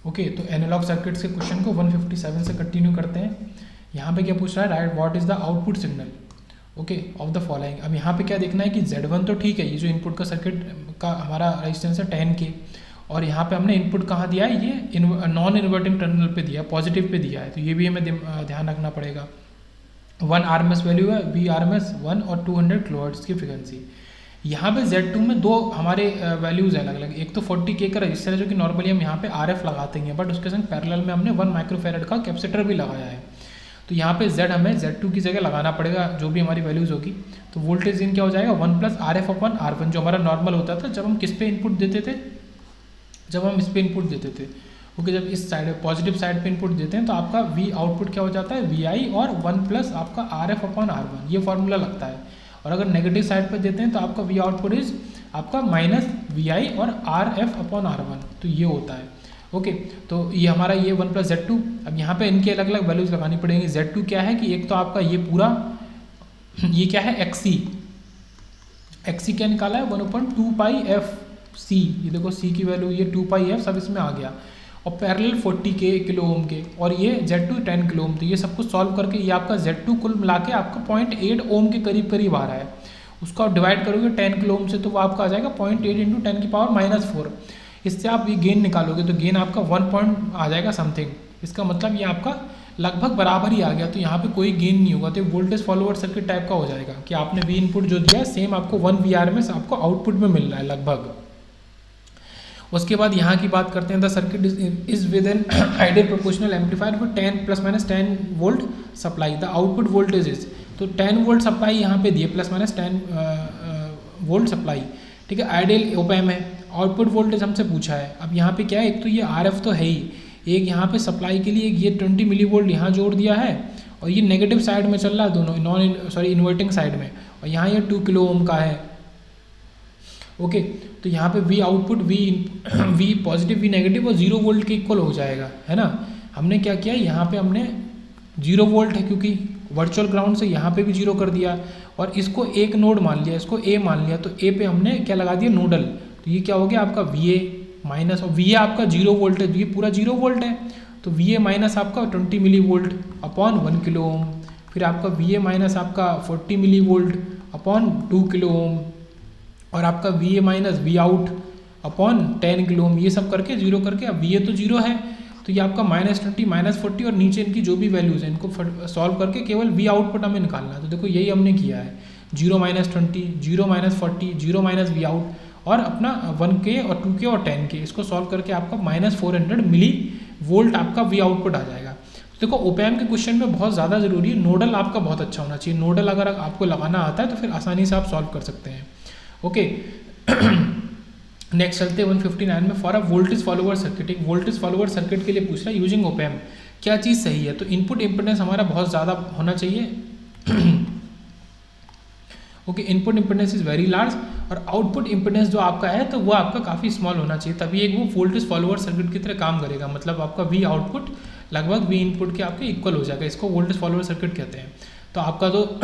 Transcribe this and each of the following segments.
Okay, तो analog circuits के question को 157 से कंटिन्यू करते हैं। यहाँ पे क्या पूछ रहा है, right what is the output signal okay of the following. अब यहाँ पे क्या देखना है कि Z1 तो ठीक है, ये जो इनपुट का सर्किट का हमारा रेजिस्टेंस है 10K, और यहाँ पे हमने इनपुट कहाँ दिया है, ये नॉन इन्वर्टिंग टर्मिनल पे दिया है, पॉजिटिव पे दिया है, तो ये भी हमें ध्यान रखना पड़ेगा। 1 RMS वैल्यू है, VRMS 1 और 200 किलोहर्ट्ज़ की फ्रिक्वेंसी। यहाँ पे Z2 में दो हमारे वैल्यूज़ अलग अलग, एक तो 40K का रजिस्टर है जो कि नॉर्मली हम यहाँ पे RF लगाते हैं, बट उसके संग पैरेलल में हमने 1 माइक्रोफेरेड का कैपेसिटर भी लगाया है। तो यहाँ पे Z हमें Z2 की जगह लगाना पड़ेगा जो भी हमारी वैल्यूज़ होगी। तो वोल्टेज इन क्या हो जाएगा 1 + RF/R1 जो हमारा नॉर्मल होता था जब हम किस पे इनपुट देते थे, जब हम इस पे इनपुट देते थे। ओके, जब इस साइड पॉजिटिव साइड पे इनपुट देते हैं तो आपका V आउटपुट क्या हो जाता है VI और 1 + आपका RF/R1 ये फॉर्मूला लगता है। और अगर नेगेटिव साइड पे देते हैं तो आपका V आउटपुट इज आपका -VI और RF/R1, तो ये होता है। ओके, तो ये हमारा ये 1 + Z2। अब यहाँ पे इनकी अलग अलग वैल्यूज लगानी पड़ेंगी। Z2 क्या है कि एक तो आपका ये पूरा ये क्या है XC क्या निकाला है 1/2πfC, ये देखो C की वैल्यू ये 2πf सब इसमें आ गया, और पैरेलल 40K किलो ओम के, और ये Z2 10 किलो ओम। तो ये सब कुछ सॉल्व करके ये आपका Z2 कुल मिला के आपका 0.8 ओम के करीब करीब आ रहा है। उसको आप डिवाइड करोगे 10 किलो ओम से तो वो आपका आ जाएगा 0.8 × 10⁻⁻⁴। इससे आप ये गेन निकालोगे तो गेन आपका 1 पॉइंट आ जाएगा समथिंग। इसका मतलब ये आपका लगभग बराबर ही आ गया, तो यहाँ पे कोई गेन नहीं होगा, तो वोल्टेज फॉलोअर सर्किट टाइप का हो जाएगा कि आपने V इनपुट जो दिया है सेम आपको 1 VRMS आपको आउटपुट में मिल रहा है लगभग। उसके बाद यहाँ की बात करते हैं, the circuit is with an ideal proportional amplifier with 10 ± 10 volt supply, the output voltage is, तो 10 वोल्ट सप्लाई यहाँ पे दिए ± 10 वोल्ट सप्लाई, ठीक है। आइडियल ओपैम है, आउटपुट वोल्टेज हमसे पूछा है। अब यहाँ पे क्या है, एक तो ये RF तो है ही, एक यहाँ पे सप्लाई के लिए ये 20 मिली वोल्ट यहाँ जोड़ दिया है, और ये नेगेटिव साइड में चल रहा है दोनों इन्वर्टिंग साइड में, और यहाँ ये 2 किलो ओम का है। ओके, तो यहाँ पे V output V positive V negative और 0 वोल्ट के इक्वल हो जाएगा, है ना। हमने क्या किया, यहाँ पे हमने 0 वोल्ट है क्योंकि वर्चुअल ग्राउंड से यहाँ पे भी 0 कर दिया, और इसको एक नोड मान लिया, इसको A मान लिया, तो A पे हमने क्या लगा दिया नोडल, तो ये क्या हो गया आपका VA माइनस, और VA आपका 0 वोल्ट है, ये पूरा 0 वोल्ट है, तो VA माइनस आपका 20 millivolt upon 1 kilo ohm, फिर आपका VA माइनस आपका 40 millivolt upon 2 kilo ohm, और आपका VA minus V out upon 10 kilo ohm, ये सब करके 0 करके, अब VA तो 0 है तो ये आपका -20 -40 और नीचे इनकी जो भी वैल्यूज़ हैं इनको सॉल्व करके केवल V आउटपुट हमें निकालना है। तो देखो यही हमने किया है, 0 -20 0 -40 0 V आउट, और अपना 1K और 2K और 10K इसको सॉल्व करके आपका -400 मिली वोल्ट आपका V आउटपुट आ जाएगा। तो देखो ओपैम के क्वेश्चन में बहुत ज़्यादा ज़रूरी है नोडल आपका बहुत अच्छा होना चाहिए। नोडल अगर आपको लगाना आता है तो फिर आसानी से आप सॉल्व कर सकते हैं। ओके, नेक्स्ट चलते हैं 159 में, for a voltage follower circuit. एक वोल्टेज फॉलोअर सर्किट के लिए पूछ रहा है यूजिंग ओपैम, क्या चीज़ सही है, तो इनपुट इम्पिडेंस हमारा बहुत ज़्यादा होना चाहिए। Okay, input impedance is very large, और आउटपुट इम्पिडेंस जो आपका है तो वो आपका काफ़ी स्मॉल होना चाहिए, तभी एक वो वोल्टेज फॉलोअर सर्किट की तरह काम करेगा। मतलब आपका V आउटपुट लगभग V इनपुट के आपके इक्वल हो जाएगा, इसको वोल्टेज फॉलोअर सर्किट कहते हैं। तो आपका जो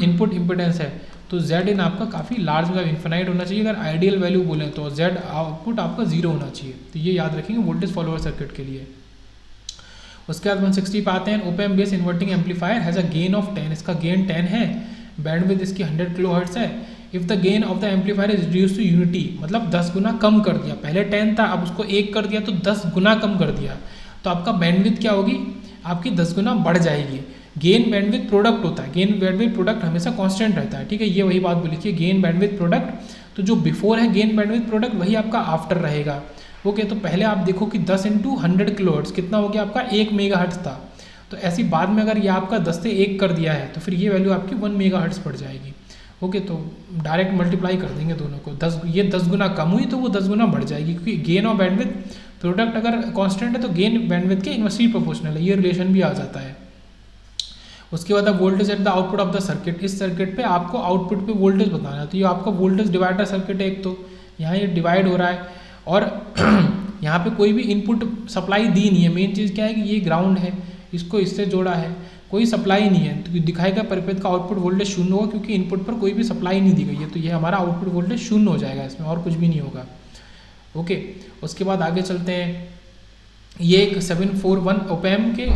इनपुट इम्पिडेंस है तो Z इन आपका काफ़ी लार्ज मतलब इन्फिनाइट होना चाहिए। अगर आइडियल वैल्यू बोलें तो Z आउटपुट आपका 0 होना चाहिए, तो ये याद रखेंगे वोल्टेज फॉलोअर सर्किट के लिए। उसके बाद 160 पे आते हैं, op amp base inverting amplifier has a gain of 10, इसका गेन 10 है, बैंडविड्थ इसकी 100 किलो हर्ट्ज़ है। If the gain of the amplifier is reduce to unity, मतलब 10 गुना कम कर दिया, पहले 10 था अब उसको 1 कर दिया तो 10 गुना कम कर दिया, तो आपका बैंडविड्थ क्या होगी आपकी 10 गुना बढ़ जाएगी। गेन बैंडविड्थ प्रोडक्ट होता है, गेन बैंडविड्थ प्रोडक्ट हमेशा कांस्टेंट रहता है, ठीक है, ये वही बात बोली थी गेन बैंडविड्थ प्रोडक्ट, तो जो बिफोर है गेन बैंडविड्थ प्रोडक्ट वही आपका आफ्टर रहेगा। ओके, तो पहले आप देखो कि 10 × 100 किलो हर्ट्ज़ कितना हो गया आपका 1 मेगाहर्ट्ज़ था, तो ऐसी बाद में अगर ये आपका 10 से 1 कर दिया है तो फिर ये वैल्यू आपकी 1 मेगाहर्ट्ज़ पड़ जाएगी। ओके, तो डायरेक्ट मल्टीप्लाई कर देंगे दोनों को, 10 गुना कम हुई तो वो 10 गुना बढ़ जाएगी, क्योंकि गेन और बैंडविड्थ प्रोडक्ट अगर कांस्टेंट है तो गेन बैंडविड्थ के इनवर्सली प्रोपोर्शनल है, ये रिलेशन भी आ जाता है। उसके बाद voltage at the output of the circuit, इस सर्किट पे आपको आउटपुट पे वोल्टेज बताना है, तो ये आपका वोल्टेज डिवाइडर सर्किट है, एक तो यहाँ ये डिवाइड हो रहा है, और यहाँ पे कोई भी इनपुट सप्लाई दी नहीं है। मेन चीज़ क्या है कि ये ग्राउंड है, इसको इससे जोड़ा है, कोई सप्लाई नहीं है, तो दिखाएगा परिपथ का आउटपुट वोल्टेज 0 होगा, क्योंकि इनपुट पर कोई भी सप्लाई नहीं दी गई है, तो ये हमारा आउटपुट वोल्टेज 0 हो जाएगा, इसमें और कुछ भी नहीं होगा। ओके, उसके बाद आगे चलते हैं, ये एक 741 ओपैम के,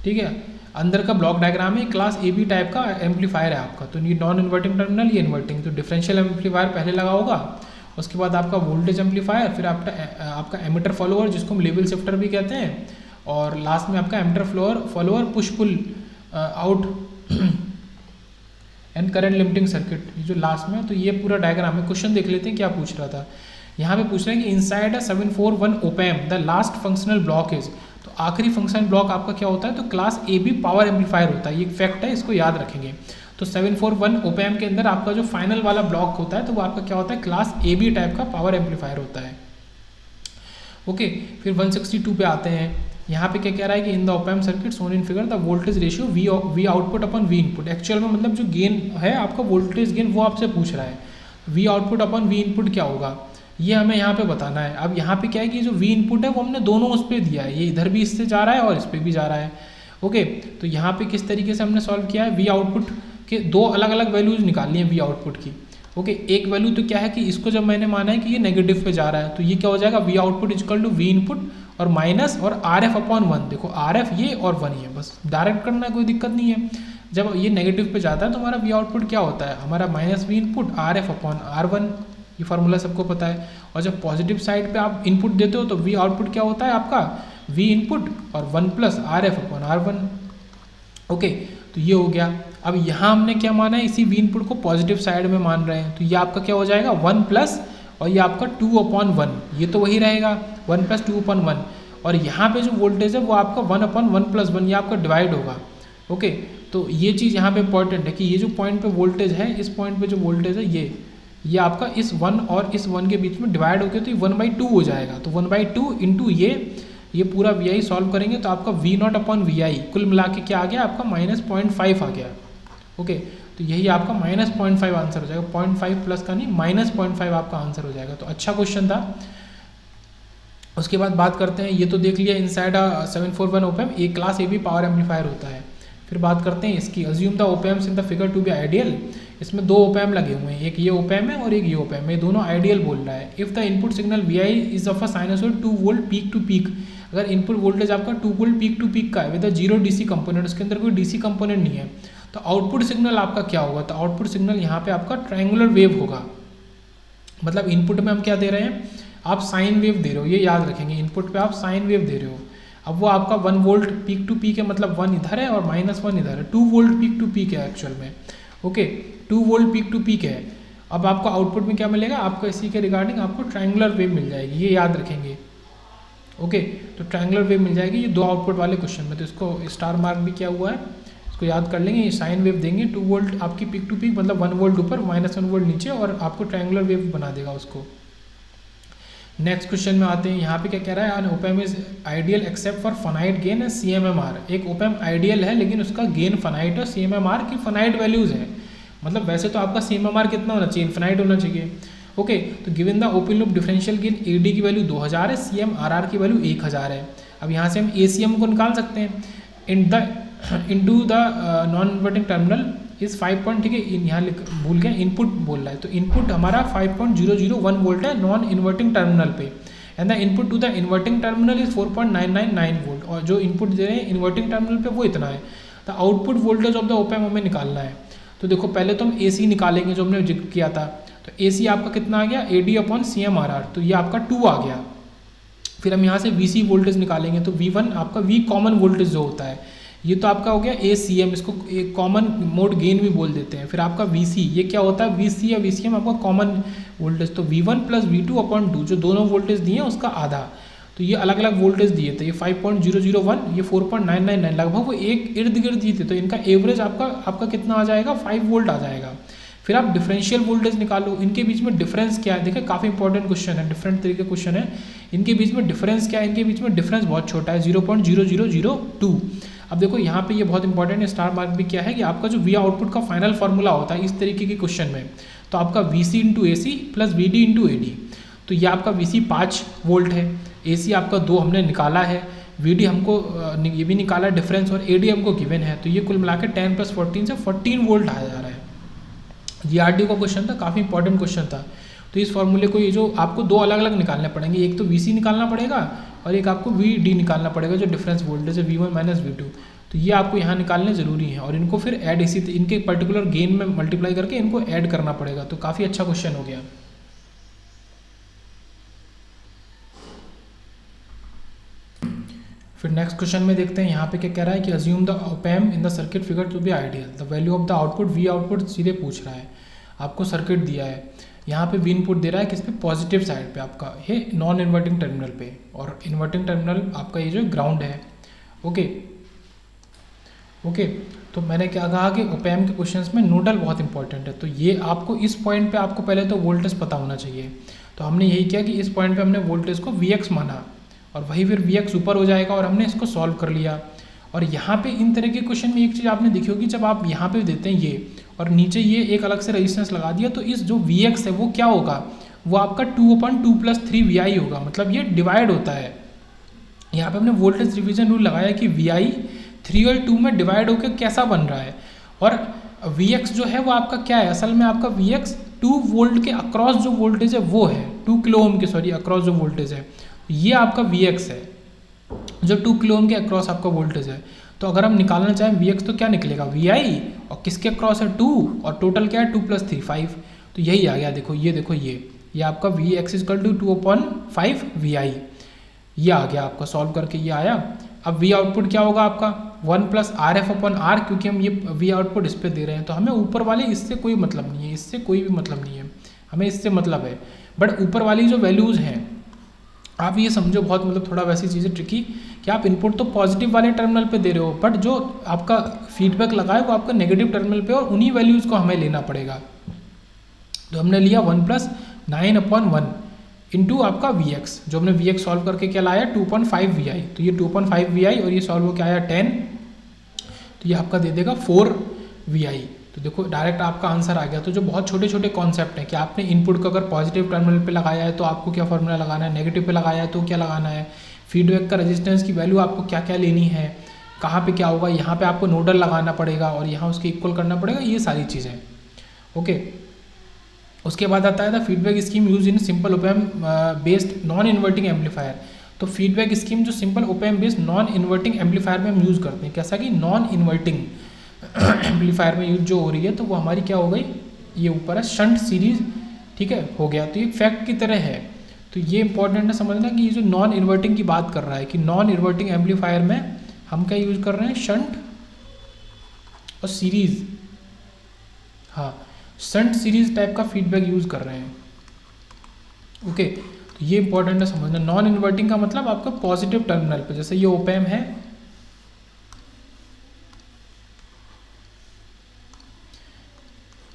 ठीक है, अंदर का ब्लॉक डायग्राम है। क्लास ए बी टाइप का एम्पलीफायर है आपका। तो ये नॉन इन्वर्टिंग टर्मिनल, ये इन्वर्टिंग। तो डिफरेंशियल एम्पलीफायर पहले लगा होगा, उसके बाद आपका वोल्टेज एम्पलीफायर, फिर आपका एमिटर फॉलोअर जिसको हम लेवल शिफ्टर भी कहते हैं, और लास्ट में आपका emitter follower push pull out and current limiting circuit, ये जो लास्ट में। तो ये पूरा डायग्राम है। क्वेश्चन देख लेते हैं क्या पूछ रहा था। यहाँ पे पूछ रहे हैं कि inside 741 op amp the last functional block is. तो आखिरी फंक्शनल ब्लॉक आपका क्या होता है, तो class A B power amplifier होता है। ये एक फैक्ट है, इसको याद रखेंगे। तो 741 ओपैम के अंदर आपका जो फाइनल वाला ब्लॉक होता है, तो वो आपका क्या होता है, क्लास ए बी टाइप का पावर एम्पलीफायर होता है। ओके, फिर 162 पे आते हैं। यहाँ पे क्या कह रहा है कि in the op amp circuit Son in figure the voltage ratio we output upon we input. Actual में मतलब जो गेन है आपका वोल्टेज गेन, वो आपसे पूछ रहा है। We output upon we input क्या होगा, ये हमें यहाँ पे बताना है। अब यहाँ पे क्या है कि जो वी इनपुट है वो हमने दोनों उस पर दिया है, ये इधर भी इससे जा रहा है और इस पर भी जा रहा है। ओके, तो यहाँ पे किस तरीके से हमने सॉल्व किया है, वी आउटपुट के दो अलग अलग वैल्यूज निकालनी है वी आउटपुट की। ओके, एक वैल्यू तो क्या है कि इसको जब मैंने माना है कि ये नेगेटिव पे जा रहा है, तो ये क्या हो जाएगा, V output is equal to V input और माइनस और आर एफ अपॉन 1। देखो आर एफ ये और 1 ये, बस डायरेक्ट करना है, कोई दिक्कत नहीं है। जब ये नेगेटिव पे जाता है तो हमारा वी आउटपुट क्या होता है, हमारा minus V input R F upon R 1, ये फार्मूला सबको पता है। और जब पॉजिटिव साइड पे आप इनपुट देते हो तो वी आउटपुट क्या होता है आपका, वी इनपुट और 1 plus R F upon R 1। Okay, तो ये हो गया। अब यहाँ हमने क्या माना है, इसी वी इनपुट को पॉजिटिव साइड में मान रहे हैं, तो ये आपका क्या हो जाएगा 1 प्लस और ये आपका 2/1, ये तो वही रहेगा 1 प्लस 2/1। और यहाँ पे जो वोल्टेज है वो आपका 1/1 प्लस 1, ये आपका डिवाइड होगा। ओके, तो ये चीज़ यहाँ पे इंपॉर्टेंट है कि ये जो पॉइंट पे वोल्टेज है, इस पॉइंट पे जो वोल्टेज है ये आपका इस 1 और इस 1 के बीच में डिवाइड होकर तो ये 1/2 हो जाएगा। तो 1/2 इंटू ये पूरा वी आई सॉल्व करेंगे तो आपका वी नॉट अपॉन वी आई कुल मिला के क्या आ गया आपका -0.5 आ गया। ओके, तो यही आपका -0.5 आंसर हो जाएगा, 0.5 प्लस का नहीं, -0.5 आपका आंसर हो जाएगा। तो अच्छा क्वेश्चन था। उसके बाद बात करते हैं, ये तो देख लिया inside 741 op amp a class A B power amplifier होता है। फिर बात करते हैं इसकी, assume the op amps in the figure to be ideal. इसमें दो ओपैम लगे हुए हैं, एक ये ओपैम है और एक ये ओपैम है, दोनों आइडियल बोल रहा है। If the input signal V I is of a sinusoid 2 volt peak to peak, अगर इनपुट वोल्टेज आपका 2 वोल्ट पीक टू पीक का है विद 0 डीसी कंपोनेंट, उसके अंदर कोई डीसी कंपोनेंट नहीं है, तो आउटपुट सिग्नल आपका क्या होगा, तो आउटपुट सिग्नल यहाँ पे आपका ट्रायंगुलर वेव होगा। मतलब इनपुट में हम क्या दे रहे हैं, आप साइन वेव दे रहे हो, ये याद रखेंगे, इनपुट पे आप साइन वेव दे रहे हो। अब वो आपका 1 वोल्ट पीक टू पीक है, मतलब 1 इधर है और -1 इधर है, 2 वोल्ट पीक टू पीक है एक्चुअल में। Okay, 2 volt peak to peak है। अब आपको आउटपुट में क्या मिलेगा, आपको इसी के रिगार्डिंग आपको ट्रायंगुलर वेव मिल जाएगी, ये याद रखेंगे। ओके, तो ट्रायंगुलर वेव मिल जाएगी ये दो आउटपुट वाले क्वेश्चन में, तो इसको स्टार मार्क भी किया हुआ है, इसको याद कर लेंगे। ये साइन वेव देंगे 2 वोल्ट आपकी पीक टू पीक, मतलब 1 वोल्ट ऊपर -1 वोल्ट नीचे, और आपको ट्रायंगुलर वेव बना देगा उसको। नेक्स्ट क्वेश्चन में आते हैं, यहाँ पे क्या कह रहा है, an op amp is ideal except for finite gain and CMMR। एक ओपैम आइडियल है लेकिन उसका गेन फनाइट और CMMR की फनाइट वैल्यूज है। मतलब वैसे तो आपका CMMR कितना होना चाहिए, इन्फिनाइट होना चाहिए। ओके, तो given the open loop differential gain AD की वैल्यू 2000 है, CMRR की वैल्यू 1000 है। अब यहाँ से हम ACM को निकाल सकते हैं। Into the non inverting terminal इस 5 पॉइंट, ठीक है, यहाँ भूल गए, इनपुट बोल रहा है, तो इनपुट हमारा 5.001 वोल्ट है नॉन इन्वर्टिंग टर्मिनल पे, and the input to the inverting terminal is 4.999 volt, और जो इनपुट दे रहे हैं इन्वर्टिंग टर्मिनल पे वो इतना है। The output voltage of the ओपैम हमें निकालना है। तो देखो पहले तो हम AC निकालेंगे जो हमने जिक्र किया था, तो AC आपका कितना आ गया, AD अपॉन CMRR, तो ये आपका 2 आ गया। फिर हम यहाँ से VC वोल्टेज निकालेंगे, तो V1 आपका V कॉमन वोल्टेज जो होता है, ये तो आपका हो गया ACM, इसको एक कॉमन मोड गेन भी बोल देते हैं। फिर आपका VC, ये क्या होता है, VC या VCM आपका कॉमन वोल्टेज, तो V1 प्लस V2 अपॉन 2, जो दोनों वोल्टेज दिए हैं उसका आधा, तो ये अलग अलग वोल्टेज दिए थे, ये 5.001, ये 4.999, लगभग वो एक इर्द गिर्द दिए थे, तो इनका एवरेज आपका कितना आ जाएगा, 5 वोल्ट आ जाएगा। फिर आप डिफरेंशियल वोल्टेज निकालो, इनके बीच में डिफरेंस क्या है, देखिए काफ़ी इंपॉर्टेंट क्वेश्चन है, डिफरेंट तरीके क्वेश्चन है। इनके बीच में डिफरेंस क्या है, इनके बीच में डिफरेंस बहुत छोटा है, 0.0002। अब देखो यहाँ पे ये बहुत इंपॉर्टेंट है, स्टार मार्क भी क्या है कि आपका जो वी आउटपुट का फाइनल फार्मूला होता है इस तरीके के क्वेश्चन में, तो आपका VC into AC plus VD into AD, तो ये आपका VC 5 वोल्ट है, AC आपका 2 हमने निकाला है, VD हमको ये भी निकाला है डिफरेंस, और AD हमको गिवन है, तो ये कुल मिला के 10 + 14 से 14 वोल्ट आ जा रहा है। GRD का क्वेश्चन था, काफ़ी इंपॉर्टेंट क्वेश्चन था। तो इस फॉर्मूले को, ये जो आपको दो अलग अलग निकालने पड़ेंगे, एक तो VC निकालना पड़ेगा और एक आपको वी डी निकालना पड़ेगा जो डिफरेंस वोल्टेज है V1 माइनस V2। तो ये आपको यहाँ निकालने ज़रूरी है और इनको फिर ऐड इसी इनके पर्टिकुलर गेन में मल्टीप्लाई करके इनको ऐड करना पड़ेगा। तो काफ़ी अच्छा क्वेश्चन हो गया। फिर नेक्स्ट क्वेश्चन में देखते हैं यहाँ पे क्या कह रहा है कि assume the op amp in the circuit figure to be ideal, the value of the output V output सीधे पूछ रहा है। आपको सर्किट दिया है, यहाँ पे वी इनपुट दे रहा है किस पे, पॉजिटिव साइड पे आपका है नॉन इन्वर्टिंग टर्मिनल पे, और इन्वर्टिंग टर्मिनल आपका ये जो ग्राउंड है। ओके तो मैंने क्या कहा कि ओपैम के क्वेश्चंस में नोडल बहुत इंपॉर्टेंट है। तो ये आपको इस पॉइंट पे आपको पहले तो वोल्टेज पता होना चाहिए। तो हमने यही किया कि इस पॉइंट पे हमने वोल्टेज को Vx माना और वही फिर Vx ऊपर हो जाएगा और हमने इसको सॉल्व कर लिया। और यहाँ पे इन तरह के क्वेश्चन में एक चीज़ आपने देखी होगी, जब आप यहाँ पे देते हैं ये और नीचे ये एक अलग से रेजिस्टेंस लगा दिया, तो इस जो Vx है वो क्या होगा, वो आपका 2/2 + 3 Vi होगा, मतलब ये डिवाइड होता है। यहाँ पे हमने वोल्टेज डिवीजन रूल लगाया कि Vi 3 और 2 में डिवाइड होकर कैसा बन रहा है, और Vx जो है वो आपका क्या है, असल में आपका Vx 2 वोल्ट के अक्रॉस जो वोल्टेज है वो है, 2 किलो ओम के अक्रॉस जो वोल्टेज है ये आपका Vx है, जो 2 किलो ओम के अक्रॉस आपका वोल्टेज है। तो अगर हम निकालना चाहें Vx तो क्या निकलेगा, Vi, और किसके अक्रॉस है 2, और टोटल क्या है 2 + 3 5। तो यही आ गया, देखो ये आपका Vx = 2/5 Vi, ये आ गया आपका सॉल्व करके ये आया। अब V आउटपुट क्या होगा आपका 1 + RF/R, क्योंकि हम ये V आउटपुट इस पर दे रहे हैं तो हमें ऊपर वाले इससे कोई मतलब नहीं है, इससे कोई भी मतलब नहीं है, हमें इससे मतलब है। बट ऊपर वाली जो वैल्यूज़ हैं आप ये समझो बहुत मतलब थोड़ा वैसी चीज़ें ट्रिकी कि आप इनपुट तो पॉजिटिव वाले टर्मिनल पे दे रहे हो, बट जो आपका फीडबैक लगा है वो आपका नेगेटिव टर्मिनल पे, और उन्हीं वैल्यूज़ को हमें लेना पड़ेगा। तो हमने लिया 1 + 9/1 इंटू आपका Vx, जो हमने Vx सॉल्व करके क्या लाया 2.5 Vi। तो ये 2.5 Vi और ये सॉल्व हो क्या आया 10, तो ये आपका दे देगा 4 Vi। तो देखो डायरेक्ट आपका आंसर आ गया। तो जो बहुत छोटे छोटे कॉन्सेप्ट हैं कि आपने इनपुट को अगर पॉजिटिव टर्मिनल पे लगाया है तो आपको क्या फॉर्मूला लगाना है, नेगेटिव पे लगाया है तो क्या लगाना है, फीडबैक का रेजिस्टेंस की वैल्यू आपको क्या क्या लेनी है, कहाँ पे क्या होगा, यहाँ पे आपको नोडल लगाना पड़ेगा और यहाँ उसके इक्वल करना पड़ेगा, ये सारी चीज़ें। ओके, उसके बाद आता है the feedback scheme use in simple ओपैम based non inverting amplifier. तो फीडबैक स्कीम जो simple ओपैम based non inverting amplifier में हम यूज़ करते हैं, कैसा कि नॉन इन्वर्टिंग एम्पलीफायर में यूज जो हो रही है तो वो हमारी क्या हो गई, ये ऊपर है शंट सीरीज, ठीक है, हो गया। तो ये फैक्ट की तरह है। तो ये इंपॉर्टेंट है समझना कि ये जो नॉन इन्वर्टिंग की बात कर रहा है कि नॉन इन्वर्टिंग एम्पलीफायर में हम क्या यूज कर रहे हैं, शंट और सीरीज, हाँ शंट सीरीज टाइप का फीडबैक यूज कर रहे हैं। ओके, तो ये इंपॉर्टेंट है समझना। नॉन इन्वर्टिंग का मतलब आपका पॉजिटिव टर्मिनल पे, जैसे ये ओपैम है,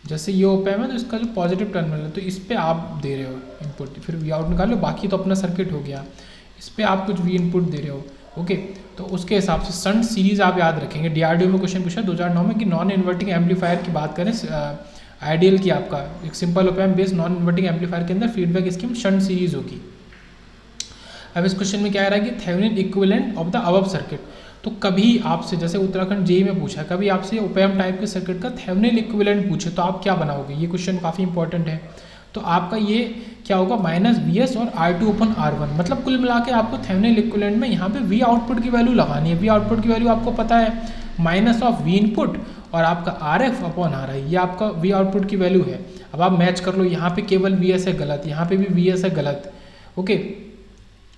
जैसे ये ओपैम है तो इसका जो पॉजिटिव टर्मिनल है तो इस पे आप दे रहे हो इनपुट, फिर वी आउट निकाल लो, बाकी तो अपना सर्किट हो गया, इस पे आप कुछ वी इनपुट दे रहे हो। ओके, तो उसके हिसाब से शंट सीरीज आप याद रखेंगे। DRDO में क्वेश्चन पूछा 2009 में कि नॉन इन्वर्टिंग एम्पलीफायर की बात करें, आइडियल की आपका एक simple ओपैम based non inverting amplifier के अंदर फीडबैक स्कीम शंट सीरीज होगी। अब इस क्वेश्चन में क्या आ रहा है कि Thevenin equivalent of the above circuit. तो कभी आपसे, जैसे उत्तराखंड जेईई में पूछा, कभी आपसे ओपैम टाइप के सर्किट का थेवेनिन इक्विवेलेंट पूछे तो आप क्या बनाओगे, ये क्वेश्चन काफ़ी इंपॉर्टेंट है। तो आपका ये क्या होगा -Vs और R2/R1, मतलब कुल मिला के आपको थेवेनिन इक्विवेलेंट में यहाँ पे V आउटपुट की वैल्यू लगानी है। V आउटपुट की वैल्यू आपको पता है -V इनपुट और आपका RF/Ri, ये आपका V आउटपुट की वैल्यू है। अब आप मैच कर लो, यहाँ पे केवल Vs है गलत, यहाँ पे भी Vs है गलत। ओके,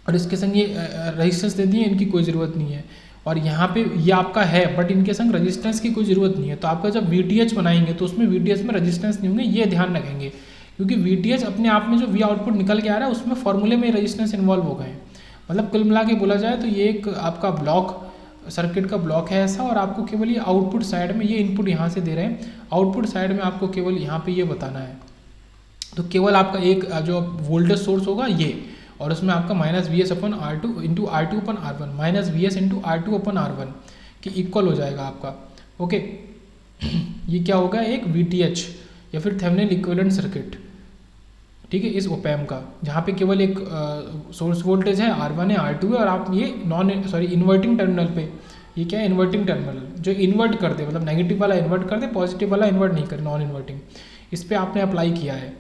और इसके संग ये रेजिस्टेंस दे दिए, इनकी कोई ज़रूरत नहीं है, और यहाँ पे ये आपका है बट इनके संग रेजिस्टेंस की कोई ज़रूरत नहीं है। तो आपका जब VTH बनाएंगे तो उसमें VTH में रेजिस्टेंस नहीं होंगे, ये ध्यान रखेंगे, क्योंकि VTH अपने आप में जो V आउटपुट निकल के आ रहा है उसमें फॉर्मूले में रेजिस्टेंस इन्वॉल्व हो गए हैं। मतलब कुल मिला के बोला जाए तो ये एक आपका ब्लॉक, सर्किट का ब्लॉक है ऐसा, और आपको केवल ये आउटपुट साइड में, ये इनपुट यहाँ से दे रहे हैं, आउटपुट साइड में आपको केवल यहाँ पर ये बताना है। तो केवल आपका एक जो वोल्टेज सोर्स होगा ये, और उसमें आपका -Vs/R2 into R2/R1, -Vs into R2/R1 के इक्वल हो जाएगा आपका। ओके, ये क्या होगा, एक VTH या फिर थेवेनिन इक्विवेलेंट सर्किट, ठीक है, इस ओपैम का, जहाँ पे केवल एक सोर्स वोल्टेज है, R1 है, R2 है, और आप ये इन्वर्टिंग टर्मिनल पे, ये क्या है, इन्वर्टिंग टर्मिनल जो इन्वर्ट कर दे, मतलब नेगेटिव वाला इन्वर्ट कर दे, पॉजिटिव वाला इन्वर्ट नहीं करे, नॉन इन्वर्टिंग, इस पर आपने अप्लाई किया है।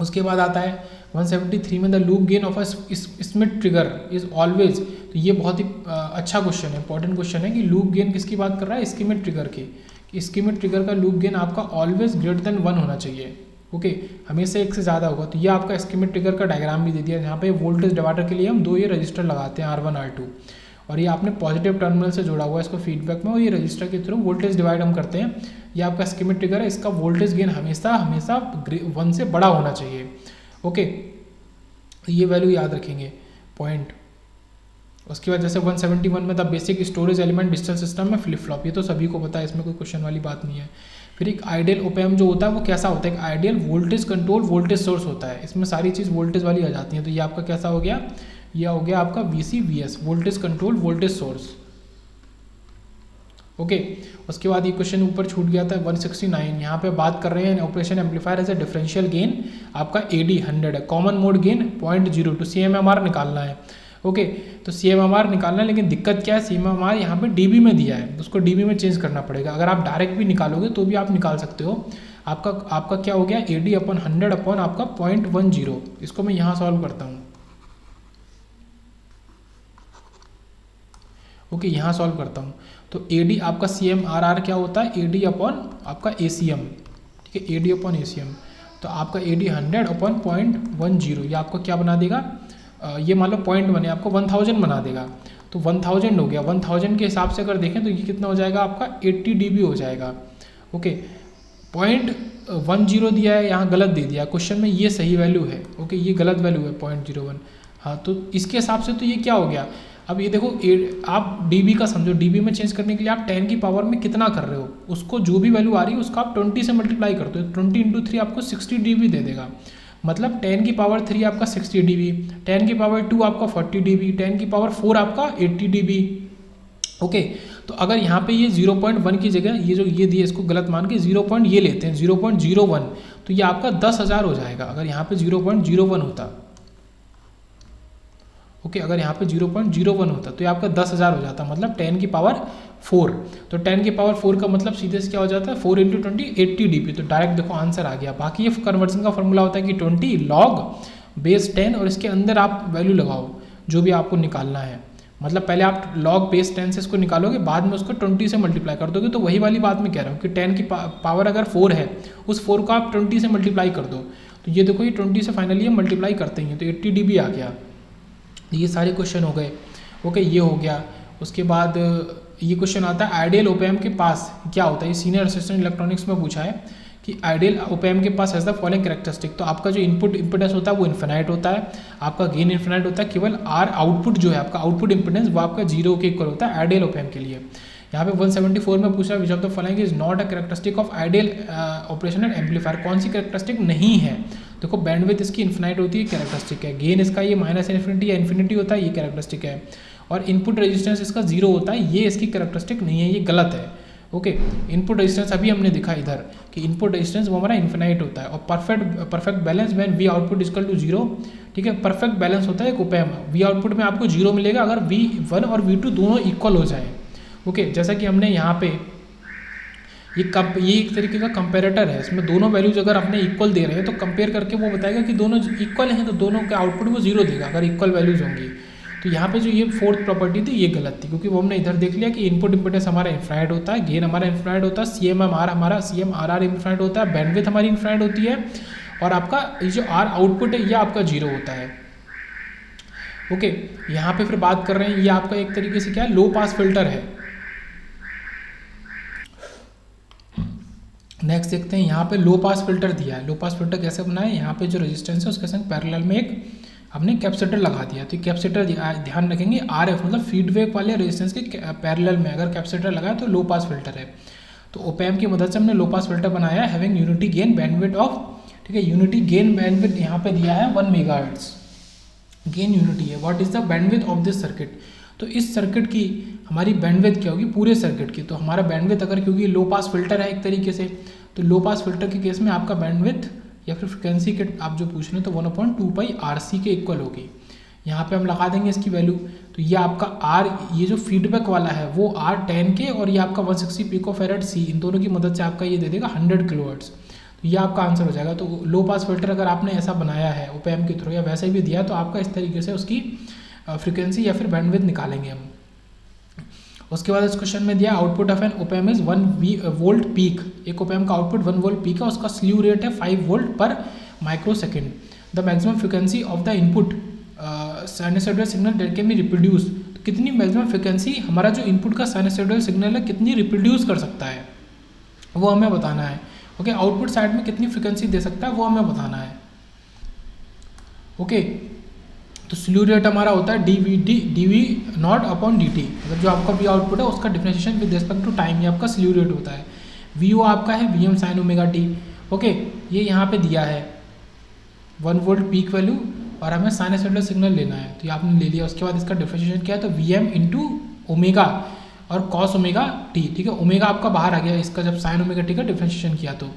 उसके बाद आता है 173 में the loop gain of a Schmitt trigger is always. तो ये बहुत ही अच्छा क्वेश्चन है, इंपॉर्टेंट क्वेश्चन है कि लूप गेन किसकी बात कर रहा है, स्किमिट ट्रिगर की, कि स्किमिट ट्रिगर का लूप गेन आपका ऑलवेज ग्रेटर देन 1 होना चाहिए। ओके, हमेशा 1 से ज़्यादा होगा। तो ये आपका स्किमिट ट्रिगर का डायग्राम भी दे दिया। यहाँ पे वोल्टेज डिवाइडर के लिए हम 2 ये रजिस्टर लगाते हैं R1 R2, और ये आपने पॉजिटिव टर्मिनल से जोड़ा हुआ है इसको फीडबैक में, और ये रजिस्टर के थ्रू वोल्टेज डिवाइड हम करते हैं। ये आपका स्किमिट ट्रिगर है, इसका वोल्टेज गेन हमेशा 1 से बड़ा होना चाहिए। ओके, ये वैल्यू याद रखेंगे पॉइंट। उसके बाद जैसे 171 में the basic storage element digital system में फ्लिप फ्लॉप, ये तो सभी को पता है, इसमें कोई क्वेश्चन वाली बात नहीं है। फिर एक आइडियल ओपैम्प जो होता है वो कैसा होता है, एक ideal voltage control voltage source होता है, इसमें सारी चीज़ वोल्टेज वाली आ जाती हैं। तो ये आपका कैसा हो गया, यह हो गया आपका VCVS, voltage control voltage source. Okay, उसके बाद ये क्वेश्चन ऊपर छूट गया था 169, यहाँ पे बात कर रहे हैं operation amplifier as a differential gain आपका AD 100 है, कॉमन मोड गेन 0.02 CMMR निकालना है। ओके, तो CMMR निकालना है, लेकिन दिक्कत क्या है, CMMR यहाँ पे dB में दिया है, उसको dB में चेंज करना पड़ेगा। अगर आप डायरेक्ट भी निकालोगे तो भी आप निकाल सकते हो। आपका क्या हो गया, AD अपॉन 100 अपॉन आपका 0.10। इसको मैं यहाँ सॉल्व करता हूँ। ओके, यहाँ सॉल्व करता हूँ। तो AD आपका CMRR क्या होता है, AD अपॉन आपका ACM, ठीक है, AD अपॉन ACM। तो आपका AD 100 अपॉन 0.10, ये आपको क्या बना देगा, ये मान लो 0.1 है, आपको 1000 बना देगा। तो 1000 हो गया, 1000 के हिसाब से अगर देखें तो ये कितना हो जाएगा आपका 80 dB हो जाएगा। ओके, 0.10 दिया है, यहाँ गलत दे दिया क्वेश्चन में, ये सही वैल्यू है। ओके, ये गलत वैल्यू है 0.01। हाँ, तो इसके हिसाब से तो ये क्या हो गया, अब ये देखो आप dB का समझो, dB में चेंज करने के लिए आप 10 की पावर में कितना कर रहे हो, उसको जो भी वैल्यू आ रही है उसको आप 20 से मल्टीप्लाई कर दो, 20 × 3 आपको 60 dB दे देगा। मतलब 10 की पावर 3 आपका 60 dB, 10 की पावर 2 आपका 40 dB, 10 की पावर 4 आपका 80 dB। ओके, तो अगर यहाँ पे ये 0.1 की जगह ये जो ये दिए इसको गलत मान के 0. ये लेते हैं 0.01, तो ये आपका 10,000 हो जाएगा अगर यहाँ पे 0.01 होता। ओके, अगर यहाँ पे 0.01 होता तो ये आपका 10,000 हो जाता, मतलब 10 की पावर 4। तो 10 की पावर 4 का मतलब सीधे से क्या हो जाता है, 4 × 20 80 dB। तो डायरेक्ट देखो आंसर आ गया। बाकी ये कन्वर्जन का फॉर्मूला होता है कि 20 log बेस 10 और इसके अंदर आप वैल्यू लगाओ जो भी आपको निकालना है। मतलब पहले आप log बेस 10 से इसको निकालोगे, बाद में उसको 20 से मल्टीप्लाई कर दोगे। तो वही वाली बात मैं कह रहा हूँ कि 10 की पावर अगर 4 है, उस 4 को आप 20 से मल्टीप्लाई कर दो। तो ये देखो ये 20 से फाइनली हम मल्टीप्लाई करते हैं तो 80 dB आ गया। ये सारे क्वेश्चन हो गए। ओके, ये हो गया। उसके बाद ये क्वेश्चन आता है आइडियल ओपैम्प के पास क्या होता है, ये सीनियर असिस्टेंट इलेक्ट्रॉनिक्स में पूछा है कि आइडियल ओपैम्प के पास हैज़ द फॉलोइंग कैरेक्टरिस्टिक। तो आपका जो इनपुट इम्पीडेंस होता है वो इन्फिनाइट होता है, आपका गेन इन्फिनाइट होता है, केवल आर आउटपुट जो है आपका आउटपुट इम्पीडेंस वो आपका 0 के इक्वल होता है आइडियल ओपैम्प के लिए। यहाँ पे 174 में पूछा विच of the following is not a characteristic of ideal operational amplifier. कौन सी कैरेक्टरिस्टिक नहीं है, देखो बैंडविड्थ इसकी इन्फिनाइट होती है, कैरेक्टरिस्टिक है। गेन इसका ये -∞ या इन्फिनिटी होता है, ये कैरेक्टरिस्टिक है। और इनपुट रेजिस्टेंस इसका 0 होता है, ये इसकी कैरेक्टरिस्टिक नहीं है, ये गलत है। ओके, इनपुट रेजिस्टेंस अभी हमने दिखा इधर कि इनपुट रेजिस्टेंस वो हमारा इन्फिनाइट होता है। और perfect balance when V output equal to 0, ठीक है, परफेक्ट बैलेंस होता है एक ओपैम्प। वी आउटपुट में आपको 0 मिलेगा अगर V1 और V2 दोनों इक्वल हो जाए। ओके, जैसा कि हमने यहाँ पे ये एक तरीके का कंपेरेटर है, इसमें दोनों वैल्यूज अगर अपने इक्वल दे रहे हैं तो कंपेयर करके वो बताएगा कि दोनों इक्वल हैं, तो दोनों के आउटपुट वो 0 देगा अगर इक्वल वैल्यूज होंगी। तो यहाँ पे जो ये 4th प्रॉपर्टी थी ये गलत थी, क्योंकि वो हमने इधर देख लिया कि इनपुट इम्पीडेंस हमारा इन्फिनाइट होता है, गेन हमारा इन्फिनाइट होता है, CMRR इन्फिनाइट होता है, बैंडविड्थ हमारी इन्फिनाइट होती है, और आपका ये जो R आउटपुट है ये आपका 0 होता है। ओके, यहाँ पे फिर बात कर रहे हैं, ये आपका एक तरीके से क्या है, लो पास फिल्टर है। नेक्स्ट देखते हैं, यहाँ पे लो पास फिल्टर दिया है। लो पास फिल्टर कैसे बनाए, यहाँ पे जो रेजिस्टेंस है उसके संग पैरेलल में एक हमने कैपेसिटर लगा दिया। तो कैपेसिटर ध्यान रखेंगे RF मतलब फीडबैक वाले रेजिस्टेंस के पैरेलल में अगर कैपेसिटर लगाया तो लो पास फिल्टर है। तो ओपैम्प की मदद से हमने लो पास फिल्टर बनाया है having unity gain bandwidth of, ठीक है, यूनिटी गेन बैंडविड्थ यहाँ पे दिया है 1 मेगाहर्ट्ज गेन यूनिटी है। What is the bandwidth of this circuit, तो इस सर्किट की हमारी बैंडविड्थ क्या होगी पूरे सर्किट की। तो हमारा बैंडविड्थ अगर, क्योंकि लो पास फिल्टर है एक तरीके से, तो लो पास फिल्टर के केस में आपका बैंडविड्थ या फिर फ्रिक्वेंसी के आप जो पूछ रहे हैं तो 1/2πRC के इक्वल होगी। यहाँ पे हम लगा देंगे इसकी वैल्यू। तो ये आपका R, ये जो फीडबैक वाला है वो R10 के, और ये आपका 160 पिकोफैरेड C, इन दोनों की मदद से आपका ये दे देगा 100 किलोहर्ट्ज। तो ये आपका आंसर हो जाएगा। तो लो पास फिल्टर अगर आपने ऐसा बनाया है ओपैम के थ्रू या वैसे भी दिया तो आपका इस तरीके से उसकी फ्रीक्वेंसी या फिर बैंडविड्थ निकालेंगे हम। उसके बाद इस क्वेश्चन में दिया output of an op amp is 1 volt peak. एक ओपैम का आउटपुट 1 वोल्ट पीक है, उसका स्लीव रेट है 5 वोल्ट पर micro second. The maximum frequency of the input sinusoidal signal that can B reproduce. तो कितनी मैक्सिमम फ्रिक्वेंसी हमारा जो इनपुट का साइनसॉइडल सिग्नल है कितनी रिप्रोड्यूस कर सकता है वो हमें बताना है। ओके, आउटपुट साइड में कितनी फ्रिक्वेंसी दे सकता है वो हमें बताना है। ओके, तो स्लीव रेट हमारा होता है D V naught upon D T. मतलब जो आपका वी आउटपुट है उसका differentiation with respect to time, ये आपका स्लीव रेट होता है। वी ओ आपका है V M sine omega T. Okay, ये यहाँ पे दिया है 1 वोल्ट पीक वैल्यू और हमें साइनसॉइडल सिग्नल लेना है, तो ये आपने ले लिया। उसके बाद इसका डिफरेंशिएशन क्या है, तो वी एम इंटू ओमेगा और कॉस ओमेगा टी। ठीक है, ओमेगा आपका बाहर आ गया इसका जब साइन ओमेगा टी का डिफरेंशिएशन किया। तो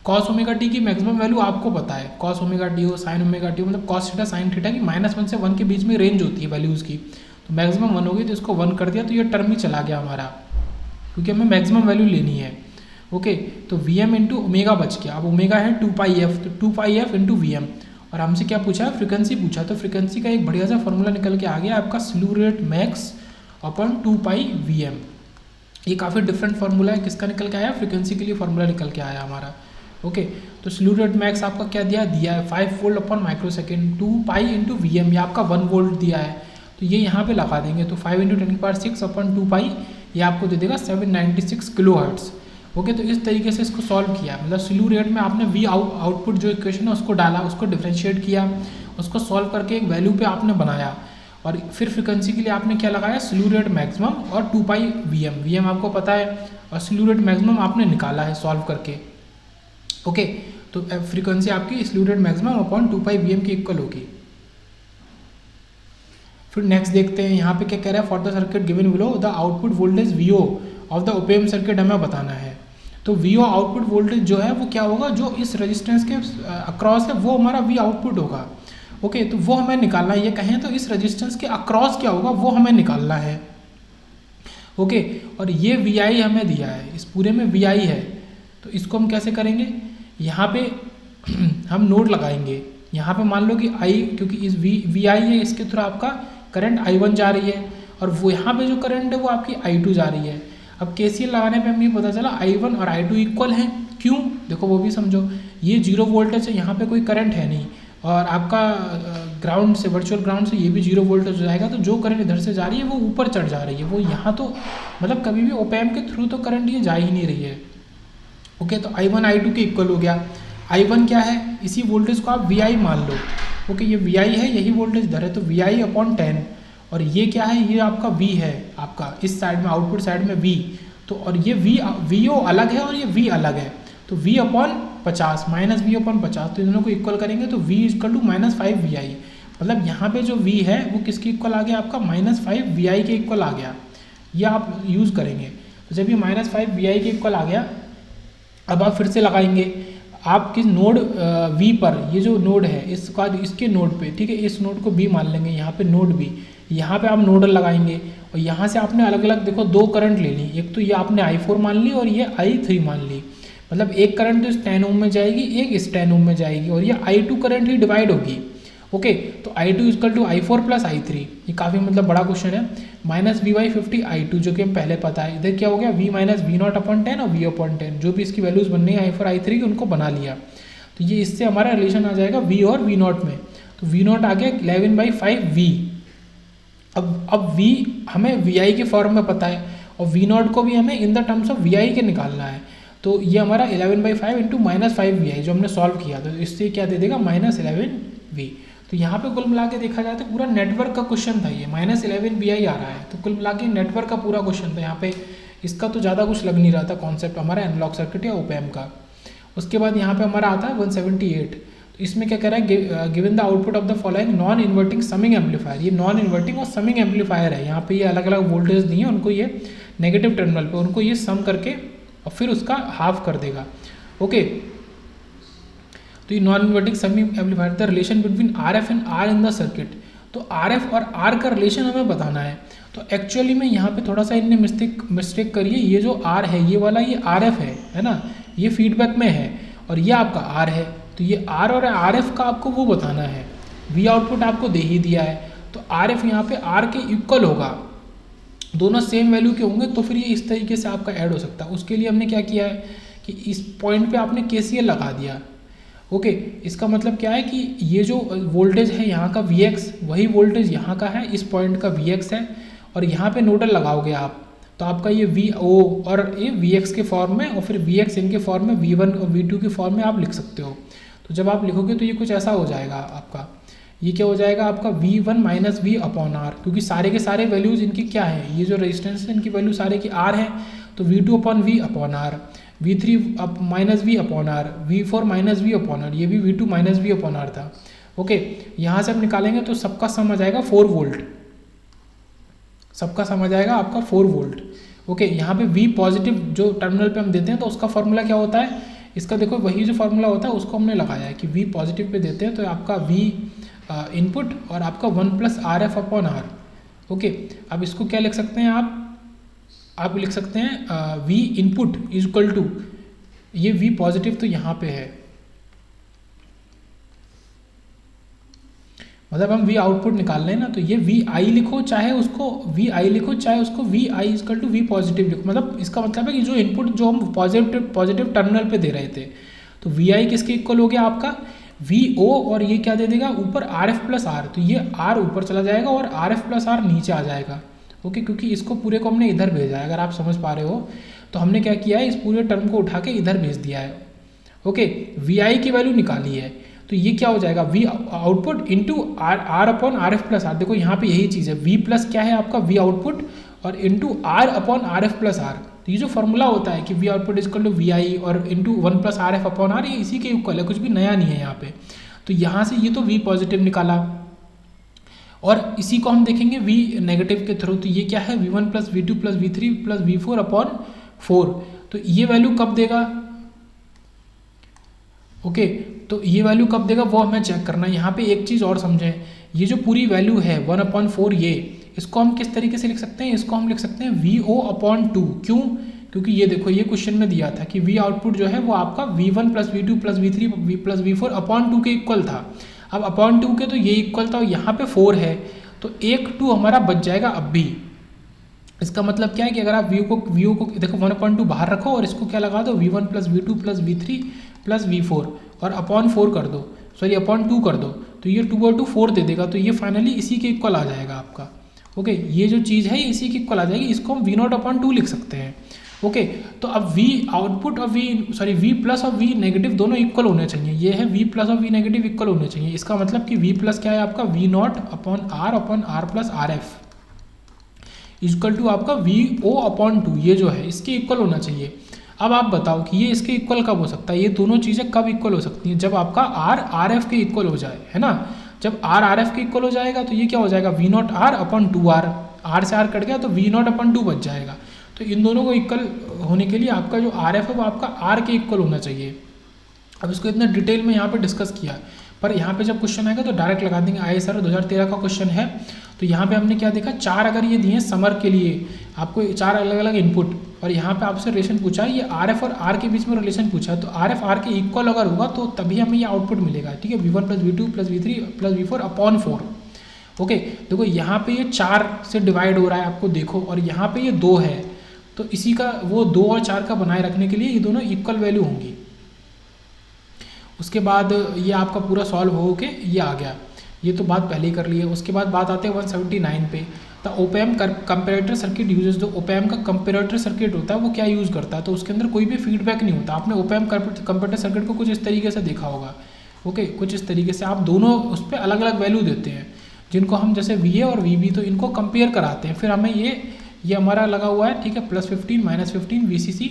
कॉस ओमेगा टी की मैक्सिमम वैल्यू आपको पता है, कॉस ओमेगा टी हो साइन ओमेगा टी हो, मतलब कॉस थीटा साइन थीटा की -1 से 1 के बीच में रेंज होती है वैल्यूज़ की। तो मैक्सिमम 1 होगी तो इसको 1 कर दिया, तो ये टर्म ही चला गया हमारा, क्योंकि हमें मैक्सिमम वैल्यू लेनी है। ओके, तो वी एम इंटू ओमेगा बच गया। अब ओमेगा है 2πf, तो 2πf इंटू वी एम। और हमसे क्या पूछा है, फ्रिक्वेंसी पूछा। तो फ्रिक्वेंसी का एक बढ़िया सा फॉर्मूला निकल के आ गया आपका, slew rate max upon 2π/Vm। ये काफ़ी डिफरेंट फार्मूला है, किसका निकल के आया, फ्रिक्वेंसी के लिए फार्मूला निकल के आया हमारा। ओके, तो स्लीव रेट मैक्स आपका क्या दिया है 5 volt upon microsecond, 2π into Vm, ये आपका 1 वोल्ट दिया है। तो ये यहाँ पे लगा देंगे, तो 5 × 10⁶ अपॉन 2π ये आपको दे देगा 796 किलो हर्ट्ज़। ओके, तो इस तरीके से इसको सॉल्व किया, मतलब स्लीव रेट में आपने वी आउटपुट जो इक्वेशन है उसको डाला, उसको डिफरेंशिएट किया, उसको सॉल्व करके एक वैल्यू पे आपने बनाया, और फिर फ्रिक्वेंसी के लिए आपने क्या लगाया, स्लीव रेट मैक्सिमम और 2π/Vm। Vm आपको पता है और स्लीव रेट मैक्सिमम आपने निकाला है सॉल्व करके। ओके, तो फ्रीक्वेंसी आपकी slew rate maximum upon 2π/Vm की इक्वल होगी। फिर नेक्स्ट देखते हैं यहाँ पे क्या कह रहा है, for the circuit given below the output voltage V O of the op amp circuit हमें बताना है। तो वीओ आउटपुट वोल्टेज जो है वो क्या होगा, जो इस रेजिस्टेंस के अक्रॉस है वो हमारा वी आउटपुट होगा। ओके, तो वो हमें निकालना है, ये कहें तो इस रेजिस्टेंस के अक्रॉस क्या होगा वो हमें निकालना है। ओके, और ये वी आई हमें दिया है, इस पूरे में वी आई है, तो इसको हम कैसे करेंगे, यहाँ पे हम नोड लगाएंगे। यहाँ पे मान लो कि आई, क्योंकि इस वी आई है, इसके थ्रू आपका करंट I1 जा रही है, और वो यहाँ पे जो करंट है वो आपकी I2 जा रही है। अब KCL लगाने पे हमें पता चला I1 और I2 इक्वल हैं, क्यों, देखो वो भी समझो, ये 0 वोल्टेज है, यहाँ पे कोई करंट है नहीं, और आपका ग्राउंड से, वर्चुअल ग्राउंड से ये भी 0 वोल्टेज हो जाएगा, तो जो करंट इधर से जा रही है वो ऊपर चढ़ जा रही है, वो यहाँ तो मतलब कभी भी ओपैम के थ्रू तो करंट ये जा ही नहीं रही है। ओके, तो I1 I2 के इक्वल हो गया। I1 क्या है, इसी वोल्टेज को आप VI मान लो। ओके, ये VI है, यही वोल्टेज इधर है, तो VI/10, और ये क्या है, ये आपका V है, आपका इस साइड में आउटपुट साइड में V, तो और ये VO अलग है और ये V अलग है, तो V/50 माइनस V/50, तो इन दोनों को इक्वल करेंगे तो V = -5VI। मतलब यहाँ पे जो V है वो किसके इक्वल आ गया, आपका -5VI के इक्वल आ गया, ये आप यूज़ करेंगे। तो जब ये -5VI के इक्वल आ गया, अब आप फिर से लगाएंगे, आप किस नोड V पर, ये जो नोड है इसका, इसके नोड पे, ठीक है, इस नोड को B मान लेंगे, यहाँ पे नोड B, यहाँ पे आप नोडल लगाएंगे, और यहाँ से आपने अलग अलग देखो 2 करंट ले ली, एक तो ये आपने I4 मान ली और ये I3 मान ली, मतलब एक करंट तो इस 10 ओम में जाएगी, एक इस 10 ओम में जाएगी, और ये I2 करंट ही डिवाइड होगी। ओके, तो I2 = I4 + I3, ये काफ़ी मतलब बड़ा क्वेश्चन है। -V/50 I2 जो कि हम पहले पता है, इधर क्या हो गया, V - V0/10 और V/10, जो भी इसकी वैल्यूज़ बननी है I4 I3 की उनको बना लिया, तो ये इससे हमारा रिलेशन आ जाएगा V और V0 में, तो V0 आ गया 11/5V। अब V हमें VI के फॉर्म में पता है, और V0 को भी हमें in the terms of VI के निकालना है, तो ये हमारा 11/5 × -5VI जो हमने सॉल्व किया, तो इससे क्या दे देगा, -11V। तो यहाँ पे कुल मिला के देखा जाए तो पूरा नेटवर्क का क्वेश्चन था ये, -11VI आ रहा है, तो कुल मिला के नेटवर्क का पूरा क्वेश्चन था यहाँ पे, इसका तो ज़्यादा कुछ लग नहीं रहा था कॉन्सेप्ट हमारा एनालॉग सर्किट या ओपैम का। उसके बाद यहाँ पे हमारा आता है 178, तो इसमें क्या कह रहा है, given the output of the following non inverting summing amplifier, ये नॉन इन्वर्टिंग और समिंग एम्पलीफायर है, यहाँ पे ये अलग अलग वोल्टेज दिए हैं उनको, ये नेगेटिव टर्मिनल पे उनको ये सम करके और फिर उसका हाफ कर देगा। ओके, तो ये non inverting summing amplifier, the relation between RF and R in the circuit, तो RF और R का रिलेशन हमें बताना है। तो एक्चुअली में यहाँ पे थोड़ा सा इनने मिस्टेक करी है, ये जो R है ये वाला ये RF है ना, ये फीडबैक में है, और ये आपका आर है। तो ये आर और आर एफ का आपको वो बताना है, वी आउटपुट आपको दे ही दिया है, तो आर एफ यहाँ पे आर के इक्वल होगा, दोनों सेम वैल्यू के होंगे, तो फिर ये इस तरीके से आपका ऐड हो सकता है। उसके लिए हमने क्या किया है कि इस पॉइंट पे आपने KCL लगा दिया। ओके, इसका मतलब क्या है कि ये जो वोल्टेज है यहाँ का Vx, वही वोल्टेज यहाँ का है, इस पॉइंट का Vx है, और यहाँ पे नोडल लगाओगे आप, तो आपका ये VO और ये Vx के फॉर्म में, और फिर Vx इनके फॉर्म में, V1 और V2 के फॉर्म में आप लिख सकते हो। तो जब आप लिखोगे तो ये कुछ ऐसा हो जाएगा आपका, ये क्या हो जाएगा आपका V1 minus V upon are, क्योंकि सारे के सारे वैल्यूज़ इनकी क्या है, ये जो रेजिस्टेंस है इनकी वैल्यू सारे की R है, तो V2 upon V upon R, V3 minus V upon R, V4 minus V upon R, ये भी V2 minus V upon R था। ओके, यहाँ से हम निकालेंगे तो सबका सम आ जाएगा 4 वोल्ट, सबका सम आ जाएगा आपका 4 वोल्ट। ओके, यहाँ पे V पॉजिटिव जो टर्मिनल पे हम देते हैं तो उसका फॉर्मूला क्या होता है, इसका देखो वही जो फॉर्मूला होता है उसको हमने लगाया है कि V पॉजिटिव पे देते हैं तो आपका V इनपुट और आपका 1 plus R F upon R. Okay, अब इसको क्या लिख सकते हैं आप लिख सकते हैं V input is equal to, ये V पॉजिटिव तो यहाँ पे है, मतलब हम V आउटपुट निकाल रहे हैं ना, तो ये VI लिखो चाहे उसको VI लिखो चाहे उसको VI equal to V positive लिखो, मतलब इसका मतलब है कि जो इनपुट जो हम पॉजिटिव टर्मिनल पे दे रहे थे, तो VI किसके इक्वल हो गया आपका VO, और ये क्या दे देगा ऊपर RF प्लस आर, तो ये R ऊपर चला जाएगा और RF प्लस आर नीचे आ जाएगा। ओके, क्योंकि इसको पूरे को हमने इधर भेजा है, अगर आप समझ पा रहे हो तो हमने क्या किया है, इस पूरे टर्म को उठा के इधर भेज दिया है। ओके, VI की वैल्यू निकाली है, तो ये क्या हो जाएगा V output into R upon RF plus R. देखो यहाँ पे यही चीज़ है, V प्लस क्या है आपका V आउटपुट और into R upon RF plus R. तो ये जो फॉर्मूला होता है कि V output is equal to VI और into 1 plus RF upon R, ये इसी के इक्वल है, कुछ भी नया नहीं है यहाँ पे। तो यहाँ से ये तो V पॉजिटिव निकाला, और इसी को हम देखेंगे V नेगेटिव के थ्रू, तो ये क्या है V1 plus V2 plus V3 plus V4 upon 4। तो ये वैल्यू कब देगा, ओके, तो ये वैल्यू कब देगा वो हमें चेक करना है। यहाँ पे एक चीज़ और समझें, ये जो पूरी वैल्यू है 1/4, ये इसको हम किस तरीके से लिख सकते हैं, इसको हम लिख सकते हैं VO अपॉन 2। क्यों, क्योंकि ये देखो ये क्वेश्चन में दिया था कि V आउटपुट जो है वो आपका V1 plus V2 plus V3 plus V4 upon 2 के इक्वल था। अब अपॉन 2 के तो ये इक्वल था, यहाँ पे 4 है, तो एक 2 हमारा बच जाएगा अब भी। इसका मतलब क्या है कि अगर आप VO को देखो 1/2 बाहर रखो और इसको क्या लगा दो V1 plus V2 plus V3 plus V4 और अपॉन 4 कर दो, सॉरी अपॉन 2 कर दो, तो ये 2 और 2 4 दे देगा, तो ये फाइनली इसी के इक्वल आ जाएगा आपका। ओके, ये जो चीज़ है इसी के इक्वल आ जाएगी, इसको हम V0 अपॉन 2 लिख सकते हैं। ओके, तो अब V आउटपुट और V प्लस और V नेगेटिव दोनों इक्वल होने चाहिए, ये है V प्लस और V नेगेटिव इक्वल होने चाहिए। इसका मतलब कि V प्लस क्या है आपका V0 upon R plus RF equal to आपका VO अपॉन 2, ये जो है इसके इक्वल होना चाहिए। अब आप बताओ कि ये इसके इक्वल कब हो सकता है, ये दोनों चीज़ें कब इक्वल हो सकती हैं, जब आपका R RF के इक्वल हो जाए, है ना। जब R RF के इक्वल हो जाएगा तो ये क्या हो जाएगा V0 R upon 2R, R से R कट गया तो V0 अपॉन 2 बच जाएगा। तो इन दोनों को इक्वल होने के लिए आपका जो RF है वो आपका R के इक्वल होना चाहिए। अब इसको इतना डिटेल में यहाँ पे डिस्कस किया, पर यहाँ पे जब क्वेश्चन आएगा तो डायरेक्ट लगा देंगे। ISR 2013 का क्वेश्चन है, तो यहाँ पे हमने क्या देखा, 4 अगर ये दिए समर के लिए आपको 4 अलग अलग इनपुट, और यहाँ पे आपसे रिलेशन पूछा है, ये RF और R के बीच में रिलेशन पूछा है, तो RF R के इक्वल अगर होगा तो तभी हमें ये आउटपुट मिलेगा। ठीक है, V1 plus V2 plus V3 plus V4 upon 4। Okay, देखो यहाँ पे ये 4 से डिवाइड हो रहा है आपको देखो, और यहाँ पे ये 2 है, तो इसी का वो 2 और 4 का बनाए रखने के लिए ये दोनों इक्वल वैल्यू होंगी। उसके बाद ये आपका पूरा सॉल्व हो के ये आ गया, ये तो बात पहले ही कर ली है। उसके बाद बात आते हैं 179 पे, द ओपैम कंपेरेटर सर्किट यूजेस। जो ओपैम का कंपेरेटर सर्किट होता है वो क्या यूज़ करता है, तो उसके अंदर कोई भी फीडबैक नहीं होता। आपने ओपैम कंपेरेटर सर्किट को कुछ इस तरीके से देखा होगा। ओके, कुछ इस तरीके से आप दोनों उस पर अलग अलग वैल्यू देते हैं, जिनको हम जैसे VA और VB, तो इनको कंपेयर कराते हैं, फिर हमें ये हमारा लगा हुआ है, ठीक है, +15 -15 VCC,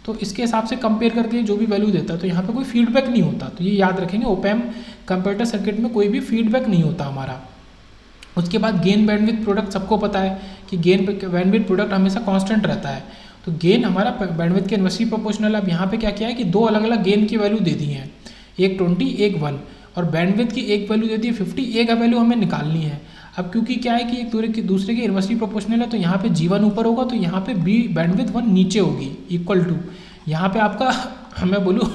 तो इसके हिसाब से कंपेयर करके जो भी वैल्यू देता है, तो यहाँ पे कोई फीडबैक नहीं होता। तो ये याद रखेंगे, ओपैम कंपेरेटर सर्किट में कोई भी फीडबैक नहीं होता हमारा। उसके बाद गेन बैंडविड्थ प्रोडक्ट, सबको पता है कि गेन बैंडविड्थ प्रोडक्ट हमेशा कांस्टेंट रहता है, तो गेन हमारा बैंडविड्थ के इनवर्सली प्रोपोर्शनल। अब यहाँ पे क्या किया है कि 2 अलग अलग गेन की वैल्यू दे दी है, एक 20 एक 1, और बैंडविड्थ की एक वैल्यू दे दी है 50, एक वैल्यू हमें निकालनी है। अब क्योंकि क्या है कि एक दूसरे के इनवर्सली प्रोपोर्शनल है, तो यहाँ पे G1 ऊपर होगा, तो यहाँ पे B बैंडविड्थ 1 नीचे होगी, इक्वल टू यहाँ पे आपका मैं बोलूँ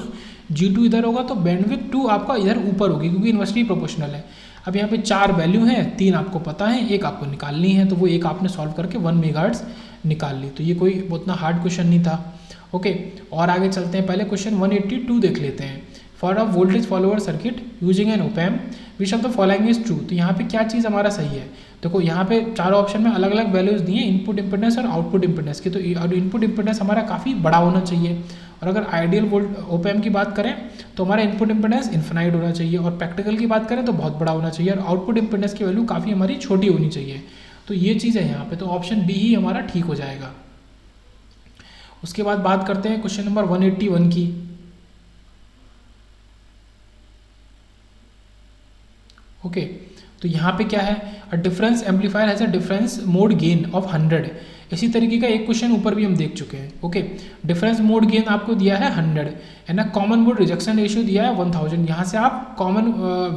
G2 इधर होगा तो बैंडविड्थ 2 आपका इधर ऊपर होगी क्योंकि इन्वर्सली प्रोपोर्शनल है। अब यहाँ पे 4 वैल्यू हैं, 3 आपको पता है, एक आपको निकालनी है, तो वो एक आपने सॉल्व करके 1 मेगाहर्ट्ज निकाल ली। तो ये कोई उतना हार्ड क्वेश्चन नहीं था। ओके, और आगे चलते हैं। पहले क्वेश्चन 182 देख लेते हैं। For a voltage follower circuit using an op amp which of the following is true. तो यहाँ पे क्या चीज़ हमारा सही है? देखो यहाँ पे चारों ऑप्शन में अलग अलग वैल्यूज दिए, इनपुट इम्पीडेंस और आउटपुट इम्पीडेंस की। तो इनपुट इम्पीडेंस हमारा काफ़ी बड़ा होना चाहिए, और अगर आइडियल ओपैम्प की बात करें तो हमारा इनपुट इम्पीडेंस इन्फिनाइट होना चाहिए, और प्रैक्टिकल की बात करें तो बहुत बड़ा होना चाहिए, और आउटपुट इम्पीडेंस की वैल्यू काफ़ी हमारी छोटी होनी चाहिए। तो ये चीज़ है यहाँ पे, तो ऑप्शन बी ही हमारा ठीक हो जाएगा। उसके बाद बात करते हैं क्वेश्चन नंबर 181 की। ओके, तो यहाँ पे क्या है? A difference amplifier has a difference mode gain of 100। इसी तरीके का एक क्वेश्चन ऊपर भी हम देख चुके हैं। ओके, डिफरेंस मोड गेन आपको दिया है 100 एंड ना कॉमन मोड रिजेक्शन रेशियो दिया है 1000। यहाँ से आप कॉमन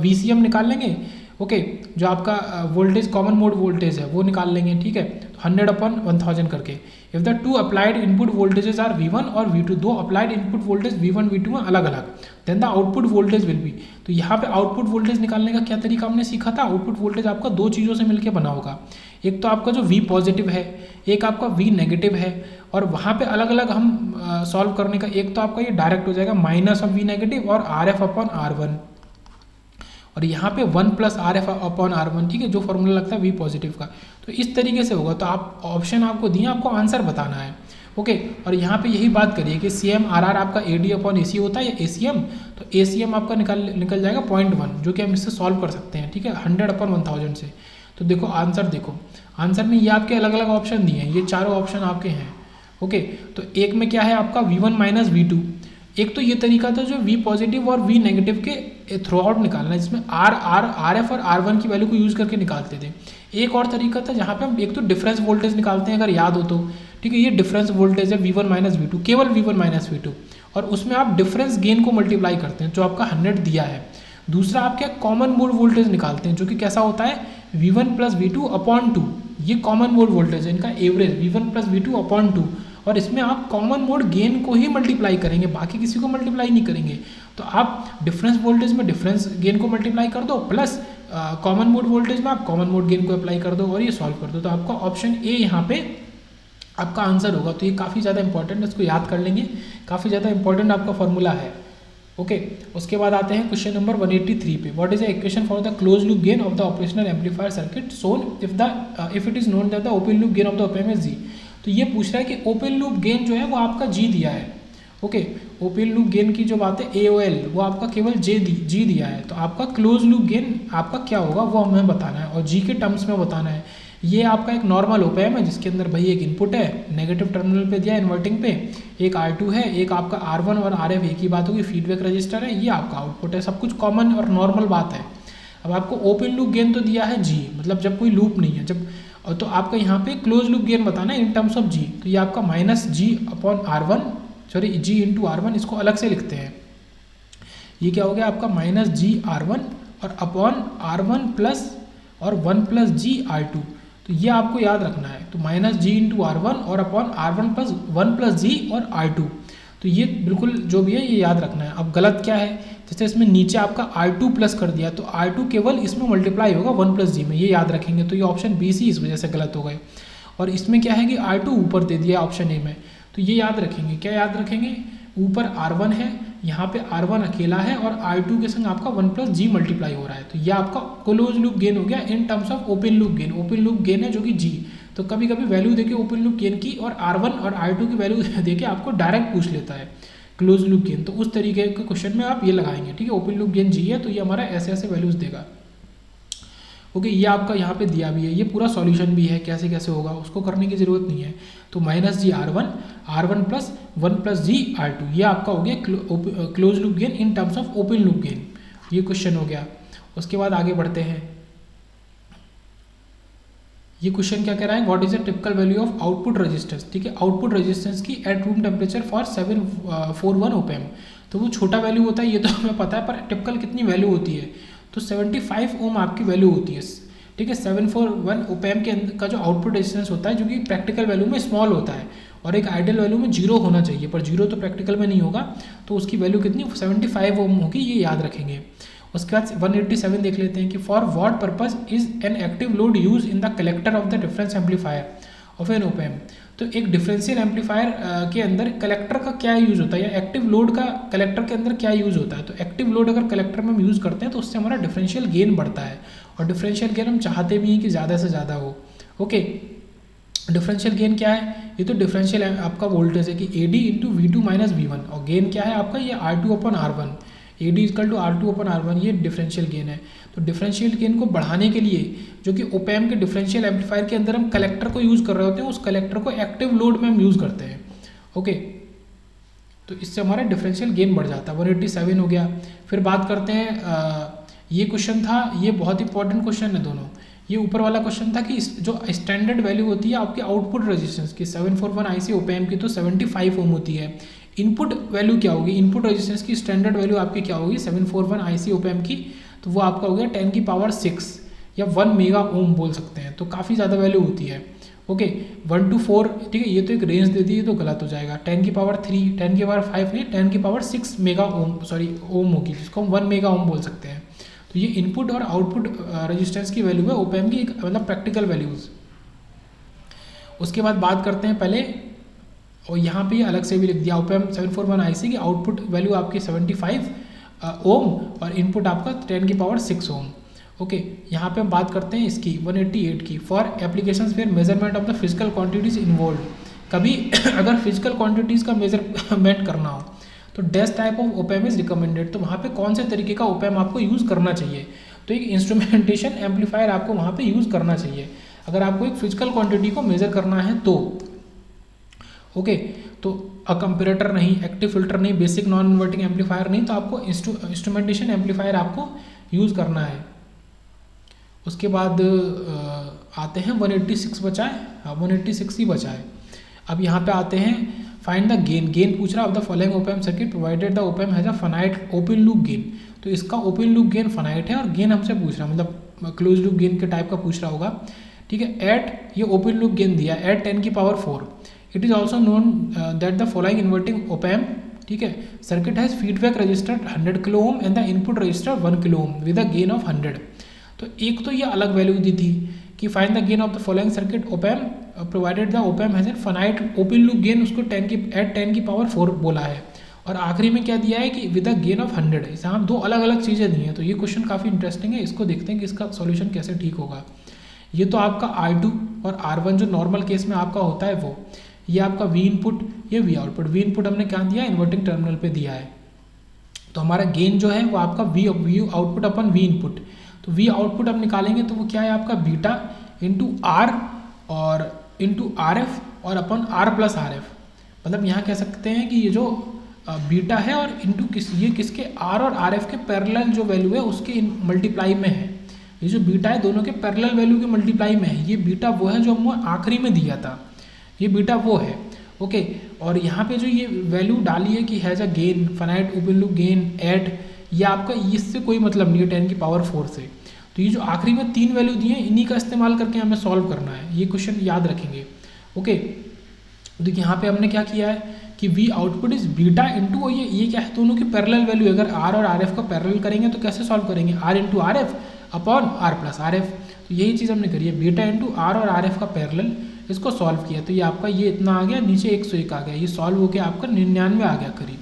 VCM निकाल लेंगे। ओके, जो आपका वोल्टेज कॉमन मोड वोल्टेज है वो निकाल लेंगे, ठीक है, 100/1000 करके। If the two applied input voltages are V1 और V2, दो applied input voltage V1 V2 हैं अलग अलग, then the output voltage will be. तो यहाँ पे आउटपुट वोल्टेज निकालने का क्या तरीका हमने सीखा था? आउटपुट वोल्टेज आपका दो चीज़ों से मिलकर बना होगा, एक तो आपका जो V पॉजिटिव है, एक आपका V नेगेटिव है, और वहाँ पे अलग अलग हम सॉल्व करने का, एक तो आपका ये डायरेक्ट हो जाएगा माइनस ऑफ V नेगेटिव और RF/R1, और यहाँ पे 1 + RF/R1, ठीक है, जो फॉर्मूला लगता है V पॉजिटिव का। तो इस तरीके से होगा। तो आप ऑप्शन आपको दिए, आपको आंसर बताना है। ओके, और यहाँ पे यही बात करिए कि CMRR आपका AD/AC होता है या ACM, तो ACM आपका निकल जाएगा 0.1, जो कि हम इससे सॉल्व कर सकते हैं, ठीक है, 100/1000 से। तो देखो आंसर, देखो आंसर में ये आपके अलग अलग ऑप्शन दिए हैं, ये चारों ऑप्शन आपके हैं। ओके, तो एक में क्या है आपका V1 - V2। एक तो ये तरीका था जो V पॉजिटिव और V नेगेटिव के थ्रू आउट निकालना, जिसमें RF और R1 की वैल्यू को यूज़ करके निकालते थे। एक और तरीका था जहाँ पे हम एक तो डिफरेंस वोल्टेज निकालते हैं, अगर याद हो तो, ठीक है, ये डिफरेंस वोल्टेज है V1 - V2, केवल V1 - V2, और उसमें आप डिफरेंस गेन को मल्टीप्लाई करते हैं जो आपका 100 दिया है। दूसरा आप क्या कॉमन मोड वोल्टेज निकालते हैं, जो कि कैसा होता है V1 + V2/2। ये कॉमन मोड वोल्टेज है, इनका एवरेज V1 + V2/2, और इसमें आप कॉमन मोड गेन को ही मल्टीप्लाई करेंगे, बाकी किसी को मल्टीप्लाई नहीं करेंगे। तो आप डिफरेंस वोल्टेज में डिफरेंस गेन को मल्टीप्लाई कर दो, प्लस कॉमन मोड वोल्टेज में आप कॉमन मोड गेन को अप्लाई कर दो, और ये सॉल्व कर दो। तो आपका ऑप्शन ए यहाँ पे आपका आंसर होगा। तो ये काफ़ी ज़्यादा इंपॉर्टेंट है, इसको याद कर लेंगे, काफ़ी ज़्यादा इंपॉर्टेंट आपका फॉर्मूला है। ओके, उसके बाद आते हैं क्वेश्चन नंबर 183 पे। What is the equation for the close loop gain of the operational amplifier circuit Son if it is known that the open loop gain of the op-amp is G। तो ये पूछ रहा है कि open loop gain जो है वो आपका G दिया है। ओके, ओपन लूप गेन की जो बात है AOL, वो आपका केवल G दिया है। तो आपका क्लोज लूप गेन आपका क्या होगा वो हमें बताना है, और G के टर्म्स में बताना है। ये आपका एक नॉर्मल ओप-एम्प है जिसके अंदर भाई एक इनपुट है, नेगेटिव टर्मिनल पे दिया इन्वर्टिंग पे, एक R2 है, एक आपका R1 और RF एक ही बात होगी, फीडबैक रजिस्टर है, ये आपका आउटपुट है, सब कुछ कॉमन और नॉर्मल बात है। अब आपको ओपन लूप गेन तो दिया है G, मतलब जब कोई लूप नहीं है, जब, तो आपका यहाँ पे क्लोज लूप गेन बताना है इन टर्म्स ऑफ G। तो ये आपका -G/R1, सॉरी G/R1, इसको अलग से लिखते हैं। ये क्या हो गया आपका -G/R1 और अपॉन R1 प्लस और 1 + G/R2। तो ये आपको याद रखना है। तो -G/R1 और अपॉन R1 + 1 + G और R2। तो ये बिल्कुल जो भी है ये याद रखना है। अब गलत क्या है, जैसे इसमें नीचे आपका R2 प्लस कर दिया, तो R2 केवल इसमें मल्टीप्लाई होगा 1 + G में, ये याद रखेंगे। तो ये ऑप्शन B C इस वजह से गलत हो गए। और इसमें क्या है कि R2 ऊपर दे दिया ऑप्शन ए में, तो ये याद रखेंगे। क्या याद रखेंगे, ऊपर R1 है, यहाँ पे R1 अकेला है, और R2 के संग आपका 1 + G मल्टीप्लाई हो रहा है। तो ये आपका क्लोज लूप गेन हो गया in terms of open loop gain. Open loop gain है जो कि G। तो कभी कभी वैल्यू देके ओपन लूप गेन की और R1 और R2 की वैल्यू देके आपको डायरेक्ट पूछ लेता है क्लोज लूप गेन। तो उस तरीके के क्वेश्चन में आप ये लगाएंगे, ठीक है। ओपन लूप गेन G है तो ये हमारा ऐसे ऐसे वैल्यूज देगा। ओके, ये आपका यहाँ पे दिया भी है, ये पूरा सॉल्यूशन भी है, कैसे कैसे होगा उसको करने की ज़रूरत नहीं है। तो -G/R1, R1 + 1 + G/R2, ये आपका हो गया close loop gain in terms of open loop gain. ये क्वेश्चन हो गया। उसके बाद आगे बढ़ते हैं। ये क्वेश्चन क्या कह रहा है, what is the typical value of output resistance, ठीक है, आउटपुट रेजिस्टेंस की एट रूम टेम्परेचर फॉर 741 ओप-एम्प। तो वो छोटा वैल्यू होता है, ये तो हमें पता है, पर टिपिकल कितनी वैल्यू होती है, तो 75 ओम आपकी वैल्यू होती है, ठीक है। 741 ओप-एम्प के अंदर का जो आउटपुट रेजिस्टेंस होता है, जो कि प्रैक्टिकल वैल्यू में स्मॉल होता है, और एक आइडियल वैल्यू में 0 होना चाहिए, पर 0 तो प्रैक्टिकल में नहीं होगा, तो उसकी वैल्यू कितनी 75 ओम होगी, ये याद रखेंगे। उसके बाद 187 देख लेते हैं कि for what purpose is an active load use in the collector of the difference amplifier of an op amp. तो एक डिफरेंशियल एम्पलीफायर के अंदर कलेक्टर का क्या यूज़ होता है, या एक्टिव लोड का कलेक्टर के अंदर क्या यूज़ होता है। तो एक्टिव लोड अगर कलेक्टर में हम यूज़ करते हैं तो उससे हमारा डिफरेंशियल गेन बढ़ता है, और डिफरेंशियल गेन हम चाहते भी हैं कि ज़्यादा से ज़्यादा हो। ओके, डिफरेंशियल गेन क्या है, ये तो डिफरेंशियल आपका वोल्टेज है कि A D into V two minus V one, और गेन क्या है आपका, ये R two upon R one, A D is equal to R two upon R one, ये डिफरेंशियल गेन है। तो डिफरेंशियल गेन को बढ़ाने के लिए, जो कि ओप एम्प के डिफरेंशियल एम्पलीफायर के अंदर हम कलेक्टर को यूज़ कर रहे होते हैं, उस कलेक्टर को एक्टिव लोड में हम यूज़ करते हैं। ओके, तो इससे हमारा डिफरेंशियल गेन बढ़ जाता है। 187 हो गया। फिर बात करते हैं, ये क्वेश्चन था, ये बहुत इंपॉर्टेंट क्वेश्चन है दोनों। ये ऊपर वाला क्वेश्चन था कि जो स्टैंडर्ड वैल्यू होती है आपके आउटपुट रेजिस्टेंस की 741 IC ओप एम्प की, तो 75 ओम होती है। इनपुट वैल्यू क्या होगी, इनपुट रेजिस्टेंस की स्टैंडर्ड वैल्यू आपकी क्या होगी 741 IC ओप एम्प की, तो वो आपका हो गया 10⁶ या 1 मेगा ओम बोल सकते हैं। तो काफ़ी ज़्यादा वैल्यू होती है। ओके, 1 to 4, ठीक है, ये तो एक रेंज दे दी है तो गलत हो जाएगा। 10⁵, 10⁵ नहीं, 10⁶ मेगा ओम, सॉरी ओम होगी, जिसको हम 1 मेगा ओम बोल सकते हैं। तो ये इनपुट और आउटपुट रेजिस्टेंस की वैल्यू है ओप एम्प की, एक मतलब प्रैक्टिकल वैल्यूज़। उसके बाद बात करते हैं पहले, और यहाँ पे अलग से भी लिख दिया, ओप एम्प 741 IC की आउटपुट वैल्यू आपकी 75 ओम और इनपुट आपका 10⁶ ओम। ओके, यहाँ पे हम बात करते हैं इसकी 188 की, for applications where measurement of the physical quantities involve. कभी अगर फिजिकल क्वांटिटीज़ का मेजरमेंट करना हो तो dash type of op amp is recommended, तो वहाँ पे कौन से तरीके का ओप एम्प आपको यूज़ करना चाहिए। तो एक इंस्ट्रूमेंटेशन एम्पलीफायर आपको वहाँ पे यूज़ करना चाहिए अगर आपको एक फिजिकल क्वांटिटी को मेजर करना है तो। ओके, तो कंपेरेटर नहीं, एक्टिव फिल्टर नहीं, बेसिक नॉन इन्वर्टिंग एम्पलीफायर नहीं, तो आपको इंस्ट्रूमेंटेशन एम्पलीफायर आपको यूज़ करना है। उसके बाद आते हैं 186 बचा है, हाँ 186 ही बचा है। अब यहाँ पे आते हैं फाइंड द गेन। गेन पूछ रहा है of the following op amp circuit provided the op amp has a finite open loop gain. तो इसका ओपन लूप गेन फाइनाइट है और गेन हमसे पूछ रहा है, मतलब क्लोज लूप गेन के टाइप का पूछ रहा होगा। ठीक है, एट ये ओपन लूप गेन दिया at 10⁴। It is also known that the following inverting op amp, ठीक है, circuit has feedback resistor 100 kilo ohm and the input resistor 1 kilo ohm with a gain of 100। तो एक तो ये अलग value दी थी कि find the gain of the following circuit op amp provided the op amp has an finite open loop gain, उसको 10⁴ बोला है। और आखिरी में क्या दिया है कि विद अ गेन ऑफ 100। यहाँ दो अलग अलग चीज़ें दी हैं, तो ये क्वेश्चन काफ़ी इंटरेस्टिंग है, इसको देखते हैं कि इसका सॉल्यूशन कैसे ठीक होगा। ये तो आपका R2 और R1 जो नॉर्मल केस में आपका होता है वो, ये आपका V इनपुट, ये V आउटपुट। V इनपुट हमने क्या दिया, इन्वर्टिंग टर्मिनल पे दिया है, तो हमारा गेन जो है वो आपका V आउटपुट अपन V इनपुट। तो V आउटपुट हम निकालेंगे तो वो क्या है आपका बीटा इंटू R और इंटू RF और अपन R+RF। मतलब यहाँ कह सकते हैं कि ये जो बीटा है और इंटू ये किसके R और RF के पैरेलल जो वैल्यू है उसके मल्टीप्लाई में है। ये जो बीटा है दोनों के पैरेलल वैल्यू के मल्टीप्लाई में है। ये बीटा वो है जो हमने आखिरी में दिया था, ये बीटा वो है। ओके, और यहाँ पे जो ये वैल्यू डाली है कि has a gain finite open loop gain at, ये आपका इससे कोई मतलब नहीं है 10⁴ से। तो ये जो आखिरी में 3 वैल्यू दिए हैं इन्हीं का इस्तेमाल करके हमें सॉल्व करना है, ये क्वेश्चन याद रखेंगे। ओके, देखिए यहाँ पे हमने क्या किया है कि V output is beta into ये क्या है, दोनों की पैरेलल वैल्यू। अगर R और RF का पैरेलल करेंगे तो कैसे सॉल्व करेंगे, R into RF upon R+RF। तो यही चीज़ हमने करी है, बीटा इंटू R और RF का पैरेलल, इसको सॉल्व किया। तो ये आपका ये इतना आ गया, नीचे 101 आ गया, ये सॉल्व होकर आपका 99 आ गया करीब।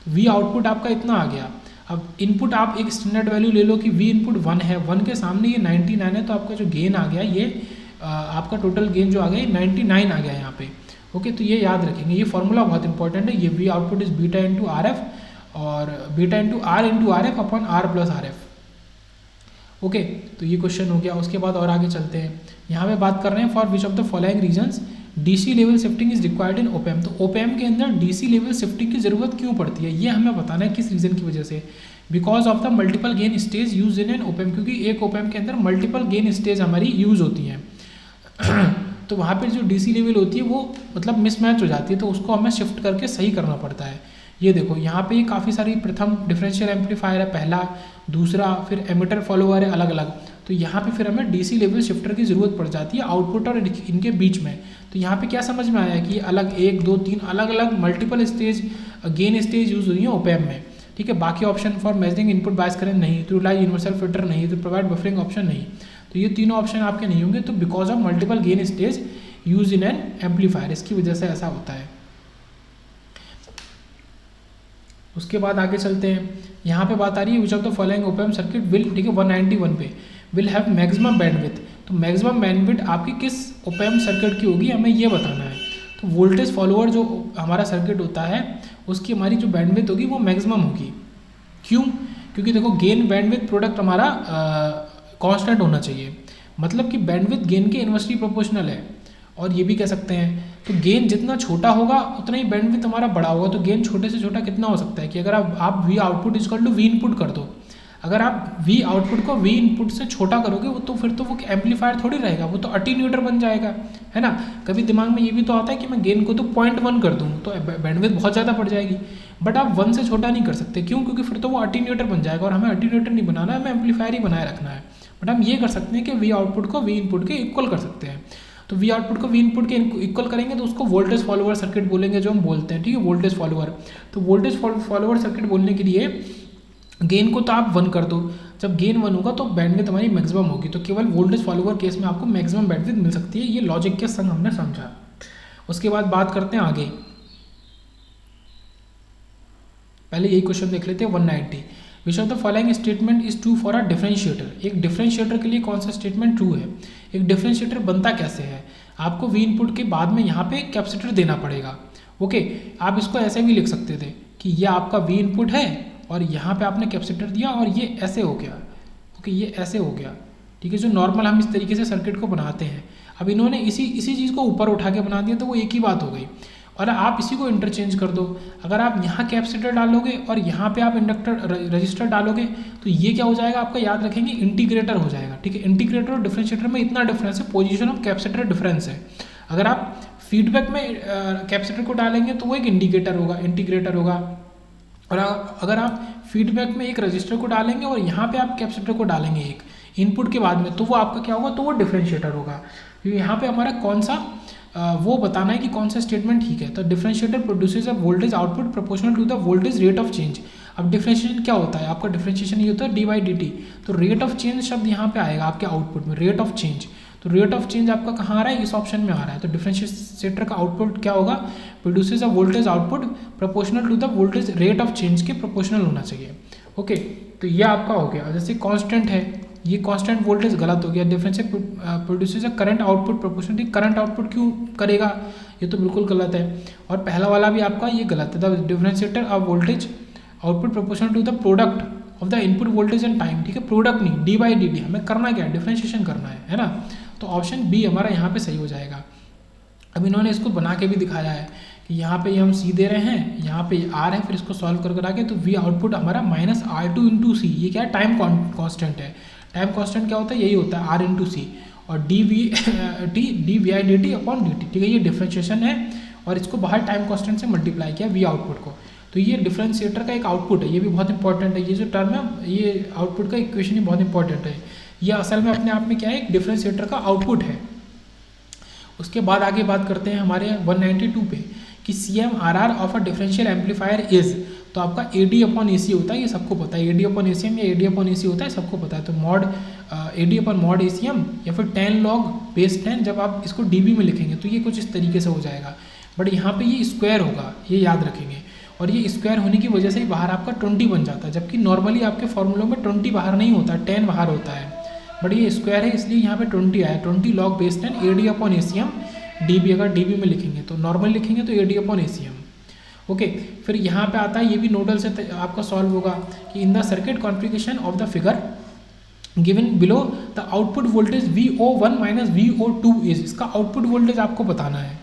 तो V आउटपुट आपका इतना आ गया। अब इनपुट आप एक स्टैंडर्ड वैल्यू ले लो कि V इनपुट 1 है, 1 के सामने ये 99 है, तो आपका जो गेन आ गया ये आपका टोटल गेन जो आ गया 99 आ गया यहाँ पे। ओके, तो ये याद रखेंगे, ये फॉर्मूला बहुत इंपॉर्टेंट है। ये V output is beta into RF और beta into R into RF upon R+RF। Okay, तो ये क्वेश्चन हो गया। उसके बाद और आगे चलते हैं, यहाँ पे बात कर रहे हैं for which of the following reasons DC level shifting is required in op amp. तो ओप एम्प के अंदर DC लेवल शिफ्टिंग की जरूरत क्यों पड़ती है, ये हमें बताना है किस रीजन की वजह से। Because of the multiple gain stage use in an op amp, क्योंकि एक ओप एम्प के अंदर मल्टीपल गेन स्टेज हमारी यूज होती हैं तो वहाँ पर जो DC लेवल होती है वो मतलब मिसमैच हो जाती है, तो उसको हमें शिफ्ट करके सही करना पड़ता है। ये देखो यहाँ पे काफ़ी सारी प्रथम डिफरेंशियल एम्पलीफायर है, पहला, दूसरा, फिर एमिटर फॉलोअर है अलग अलग। तो यहाँ पे फिर हमें डीसी लेवल शिफ्टर की ज़रूरत पड़ जाती है आउटपुट और इनके बीच में। तो यहाँ पे क्या समझ में आया कि अलग 1 2 3 अलग अलग multiple stage gain stage use हुई है ओपैम्प में, ठीक है। बाकी option for measuring input bias current नहीं, तो यूटिलाइज यूनिवर्सल फिल्टर नहीं, तो प्रोवाइड बफरिंग ऑप्शन नहीं, तो ये तीनों ऑप्शन आपके नहीं होंगे। तो because of multiple gain stage use in an amplifier, इसकी वजह से ऐसा होता है। उसके बाद आगे चलते हैं, यहाँ पे बात आ रही है विच of the following op-amp circuit will, ठीक है 191 पे, विल हैव मैक्सिमम बैंडविड्थ। तो मैक्सिमम बैंडविड्थ आपकी किस ओपैम्प सर्किट की होगी हमें ये बताना है। तो वोल्टेज फॉलोअर जो हमारा सर्किट होता है उसकी हमारी जो बैंडविड्थ होगी वो मैक्सिमम होगी। क्यों? क्योंकि देखो गेन बैंडविड्थ प्रोडक्ट हमारा कांस्टेंट होना चाहिए, मतलब कि बैंडविड्थ गेन के इन्वर्सली प्रोपोर्शनल है। और ये भी कह सकते हैं तो गेन जितना छोटा होगा उतना ही बैंडविड्थ हमारा बड़ा होगा। तो गेन छोटे से छोटा कितना हो सकता है कि अगर आप V output is equal to V input कर दो, अगर आप वी आउटपुट को वी इनपुट से छोटा करोगे वो तो फिर तो वो एम्पलीफायर थोड़ी रहेगा, वो तो अटीन्यूएटर बन जाएगा, है ना। कभी दिमाग में ये भी तो आता है कि मैं गेन को तो 0.1 कर दूँ तो बैंडविड्थ बहुत ज़्यादा बढ़ जाएगी, बट आप 1 से छोटा नहीं कर सकते। क्यों? क्योंकि फिर तो वो अटीन्यूएटर बन जाएगा और हमें अटीन्यूएटर नहीं बनाना है, हमें एम्पलीफायर ही बनाए रखना है। बट हम ये कर सकते हैं कि वी आउटपुट को वी इनपुट के इक्वल कर सकते हैं। तो वी आउटपुट को वी इनपुट के इक्वल करेंगे तो उसको वोल्टेज फॉलोअर सर्किट बोलेंगे, जो हम बोलते हैं, ठीक है, वोल्टेज फॉलोअर। तो वोल्टेज फॉलोअर सर्किट बोलने के लिए गेन को तो आप 1 कर दो, जब गेन 1 होगा तो बैंडविड्थ हमारी मैक्सिमम होगी, तो केवल वोल्टेज फॉलोअर केस में आपको मैक्सिमम बैंडविड्थ मिल सकती है। ये लॉजिक के संग हमने समझा। उसके बाद बात करते हैं आगे, पहले यही क्वेश्चन देख लेते हैं 190। विच of the following statement is true for a differentiator. एक डिफरेंशिएटर के लिए कौन सा स्टेटमेंट ट्रू है? एक डिफरेंशिएटर बनता कैसे है? आपको वी इनपुट के बाद में यहाँ पे कैपेसिटर देना पड़ेगा। ओके, आप इसको ऐसे भी लिख सकते थे कि ये आपका वी इनपुट है और यहाँ पे आपने कैपेसिटर दिया और ये ऐसे हो गया। ओके, ये ऐसे हो गया, ठीक है, जो नॉर्मल हम इस तरीके से सर्किट को बनाते हैं। अब इन्होंने इसी चीज़ को ऊपर उठा के बना दिया तो वो एक ही बात हो गई। और आप इसी को इंटरचेंज कर दो, अगर आप यहाँ कैपेसिटर डालोगे और यहाँ पे आप इंडक्टर रजिस्टर डालोगे तो ये क्या हो जाएगा आपका, याद रखेंगे, इंटीग्रेटर हो जाएगा, ठीक है। इंटीग्रेटर और डिफरेंशिएटर में इतना डिफरेंस है, पोजीशन ऑफ कैपेसिटर डिफरेंस है। अगर आप फीडबैक में कैपेसिटर को डालेंगे तो वो एक इंटीग्रेटर होगा, और अगर आप फीडबैक में एक रजिस्टर को डालेंगे और यहाँ पे आप कैपेसिटर को डालेंगे एक इनपुट के बाद में, तो वो आपका क्या होगा, तो वो डिफरेंशिएटर होगा। क्योंकि यहाँ पे हमारा कौन सा वो बताना है कि कौन सा स्टेटमेंट ठीक है। तो differentiator produces a voltage output proportional to the voltage rate of change. अब डिफरेंशिएशन क्या होता है आपका, डिफरेंशिएशन ये होता है डी/dt। तो रेट ऑफ चेंज शब्द यहाँ पे आएगा आपके आउटपुट में, रेट ऑफ चेंज। तो रेट ऑफ चेंज आपका कहाँ आ रहा है, इस ऑप्शन में आ रहा है। तो डिफरेंशिएटर का आउटपुट क्या होगा, produces a voltage output proportional to the voltage rate of change के प्रोपोर्शनल होना चाहिए। ओके, तो ये आपका हो गया। जैसे कांस्टेंट है, ये कांस्टेंट वोल्टेज गलत हो गया। Differentiate produces a current output proportional, current output क्यों करेगा, ये तो बिल्कुल गलत है। और पहला वाला भी आपका ये गलत है। The differentiator of voltage output proportional to the product of the input voltage and time, ठीक है, प्रोडक्ट नहीं, डी/dt। हमें करना क्या है, डिफरेंशिएशन करना है ना। तो ऑप्शन बी हमारा यहाँ पे सही हो जाएगा। अब इन्होंने इसको बना के भी दिखाया है कि यहाँ पे हम सी दे रहे हैं, यहाँ पे आर है, फिर इसको सॉल्व कर आके तो वी आउटपुट हमारा -R2 इंटू सी। ये क्या है, टाइम कॉन्स्टेंट है। टाइम कांस्टेंट क्या होता है, यही होता है R इंटू सी, और dVdt अपॉन dt, ठीक है। ये डिफरेंशिएशन है और इसको बाहर टाइम कांस्टेंट से मल्टीप्लाई किया वी आउटपुट को। तो ये डिफरेंशिएटर का एक आउटपुट है, ये भी बहुत इंपॉर्टेंट है। ये जो टर्म है, ये आउटपुट का इक्वेशन ही बहुत इंपॉर्टेंट है। ये असल में अपने आप में क्या है, एक डिफरेंशिएटर का आउटपुट है। उसके बाद आगे बात करते हैं हमारे 192 पे कि CMRR of a differential amplifier is. तो आपका AD/AC होता है, ये सबको पता है। AD/ACM या AD/AC होता है, सबको पता है। तो मॉड AD/mod ACM या फिर 10 log base 10, जब आप इसको dB में लिखेंगे तो ये कुछ इस तरीके से हो जाएगा, बट यहाँ पे ये स्क्वायर होगा, ये याद रखेंगे। और ये स्क्वायर होने की वजह से ही बाहर आपका 20 बन जाता है, जबकि नॉर्मली आपके फॉर्मूलों में 20 बाहर नहीं होता, 10 बाहर होता है, बट ये स्क्वायर है इसलिए यहाँ पे 20 आया। 20 log base 10 AD/ACM dB, अगर dB में लिखेंगे तो नॉर्मल लिखेंगे तो AD/ACM। ओके, फिर यहाँ पे आता है, ये भी नोडल से आपका सॉल्व होगा कि इन the circuit configuration of the figure given below the output voltage VO1 minus VO2 is. इसका आउटपुट वोल्टेज आपको बताना है।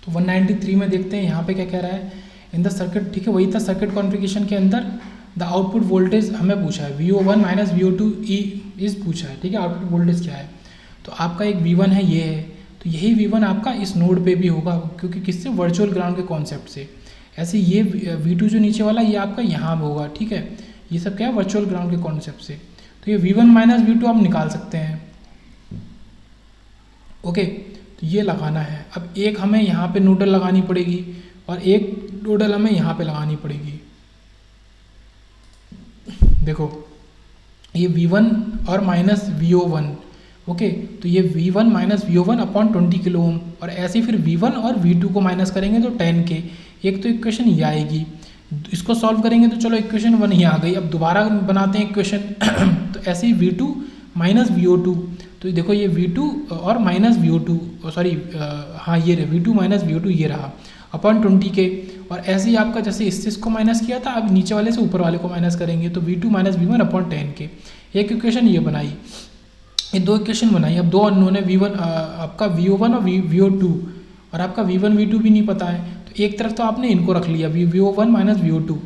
तो 193 में देखते हैं यहाँ पे क्या कह रहा है, इन द सर्किट, ठीक है, वही था सर्किट कॉन्फ़िगरेशन के अंदर। द आउटपुट वोल्टेज हमें पूछा है, VO1 माइनस VO2 इज पूछा है, ठीक है। आउटपुट वोल्टेज क्या है, तो आपका एक V1 है, ये है, तो यही V1 आपका इस नोड पे भी होगा, क्योंकि किससे, वर्चुअल ग्राउंड के कॉन्सेप्ट से। ऐसे ये V2 जो नीचे वाला, ये आपका यहाँ होगा, ठीक है। ये सब क्या है, वर्चुअल ग्राउंड के कॉन्सेप्ट से। तो ये V1 माइनस V2 आप निकाल सकते हैं। ओके, तो ये लगाना है। अब एक हमें यहाँ पे नोडल लगानी पड़ेगी और एक नोडल हमें यहाँ पे लगानी पड़ेगी। देखो ये V1 और माइनस VO1, ओके, तो ये V1 minus VO1 upon 20 kilo ohm, और ऐसे फिर V1 और V2 को माइनस करेंगे तो 10 के। एक तो इक्वेशन ये आएगी, इसको सॉल्व करेंगे तो चलो इक्वेशन 1 ही आ गई। अब दोबारा बनाते हैं इक्वेशन तो ऐसे ही V2 माइनस VO2, तो देखो ये V2 और माइनस VO2, सॉरी हाँ ये रहे V2 माइनस VO2 ये रहा अपॉन 20 के। और ऐसे ही आपका जैसे इसको माइनस किया था, अब नीचे वाले से ऊपर वाले को माइनस करेंगे तो V2 माइनस V1 अपॉन 10 के। एक इक्वेशन ये बनाई, ये दो इक्वेशन बनाई। अब दो अननोन है, V1 आपका VO1 और VO2, और आपका V1 V2 भी नहीं पता है, तो एक तरफ तो आपने इनको रख लिया VO1 माइनस VO2,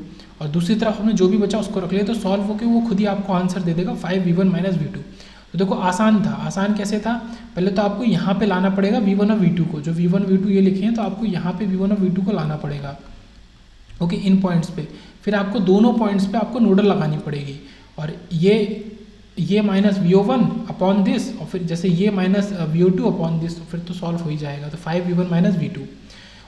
और दूसरी तरफ हमने जो भी बचा उसको रख लिया, तो सॉल्व होकर वो खुद ही आपको आंसर दे देगा 5V1 माइनस V2। तो देखो आसान था। आसान कैसे था, पहले तो आपको यहाँ पे लाना पड़ेगा V1 और V2 को, जो V1 V2 ये लिखे हैं तो आपको यहाँ पे V1 और V2 को लाना पड़ेगा, ओके, इन पॉइंट्स पे। फिर आपको दोनों पॉइंट्स पे आपको नोडल लगानी पड़ेगी, और ये माइनस VO1 अपॉन दिस, और फिर जैसे ये माइनस VO2 अपॉन दिस, तो फिर तो सॉल्व हो ही जाएगा। तो 5V1 माइनस V2।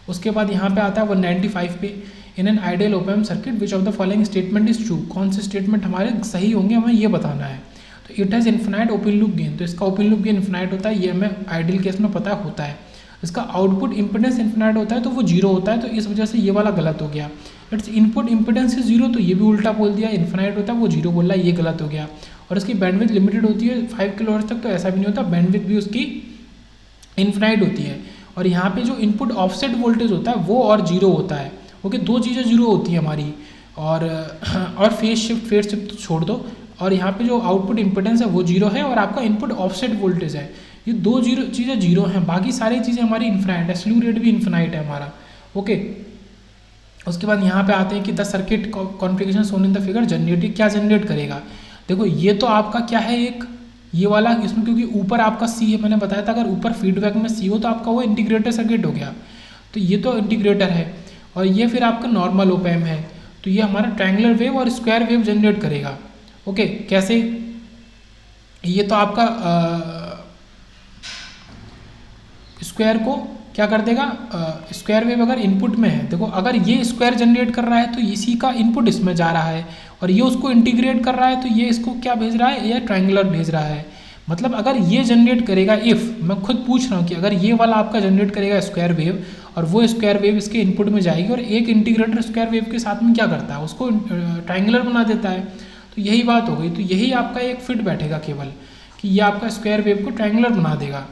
उसके बाद यहाँ पे आता है 195 पे, in an ideal open circuit which of the following statement is true. कौन से स्टेटमेंट हमारे सही होंगे हमें ये बताना है। तो it has infinite open loop gain, तो इसका ओपन लूप गेन इन्फिनाइट होता है, ये हमें आइडियल केस में पता होता है। इसका आउटपुट इंपिडेंस इन्फिनाइट होता है तो वो जीरो होता है, तो इस वजह से ये वाला गलत हो गया। It's input impedance is zero, तो ये भी उल्टा बोल दिया, इन्फिनाइट होता है वो जीरो बोल रहा है, ये गलत हो गया। और इसकी बैंडविड्थ लिमिटेड होती है 5 किलोहर्ट्ज़ तक, तो ऐसा भी नहीं होता, बैंडविड्थ भी उसकी इन्फिनाइट होती है। और यहाँ पे जो इनपुट ऑफसेट वोल्टेज होता है वो और जीरो होता है, ओके, दो चीज़ें जीरो होती है हमारी। और फेज शिफ्ट छोड़ दो, और यहाँ पे जो आउटपुट इंपिडेंस है वो जीरो है, और आपका इनपुट ऑफसेट वोल्टेज है, ये दो चीज़ें जीरो हैं, बाकी सारी चीज़ें हमारी इन्फिनाइट है, स्लू रेट भी इन्फिनाइट है हमारा, ओके। उसके बाद यहाँ पे आते हैं कि the circuit configuration shown in the figure generate, क्या जनरेट करेगा। देखो ये तो आपका क्या है, एक ये वाला, इसमें क्योंकि ऊपर आपका सी है, मैंने बताया था अगर ऊपर फीडबैक में सी हो तो आपका वो इंटीग्रेटर सर्किट हो गया, तो ये तो इंटीग्रेटर है। और ये फिर आपका नॉर्मल ओप एम्प है, तो ये हमारा ट्रायंगुलर वेव और स्क्वायर वेव जनरेट करेगा, ओके। कैसे, ये तो आपका स्क्वायर को क्या कर देगा, स्क्वायर वेव अगर इनपुट में है, देखो अगर ये स्क्वायर जनरेट कर रहा है तो इसी का इनपुट इसमें जा रहा है, और ये उसको इंटीग्रेट कर रहा है तो ये इसको क्या भेज रहा है, ये ट्रायंगुलर भेज रहा है। मतलब अगर ये जनरेट करेगा, इफ़ मैं खुद पूछ रहा हूँ कि अगर ये वाला आपका जनरेट करेगा स्क्वायर वेव, और वो स्क्वायर वेव इसके इनपुट में जाएगी, और एक इंटीग्रेटर स्क्वायर वेव के साथ में क्या करता है, उसको ट्रायंगुलर बना देता है, तो यही बात हो गई। तो यही आपका एक फिट बैठेगा केवल, कि ये आपका स्क्वायर वेव को ट्रायंगुलर बना देगा।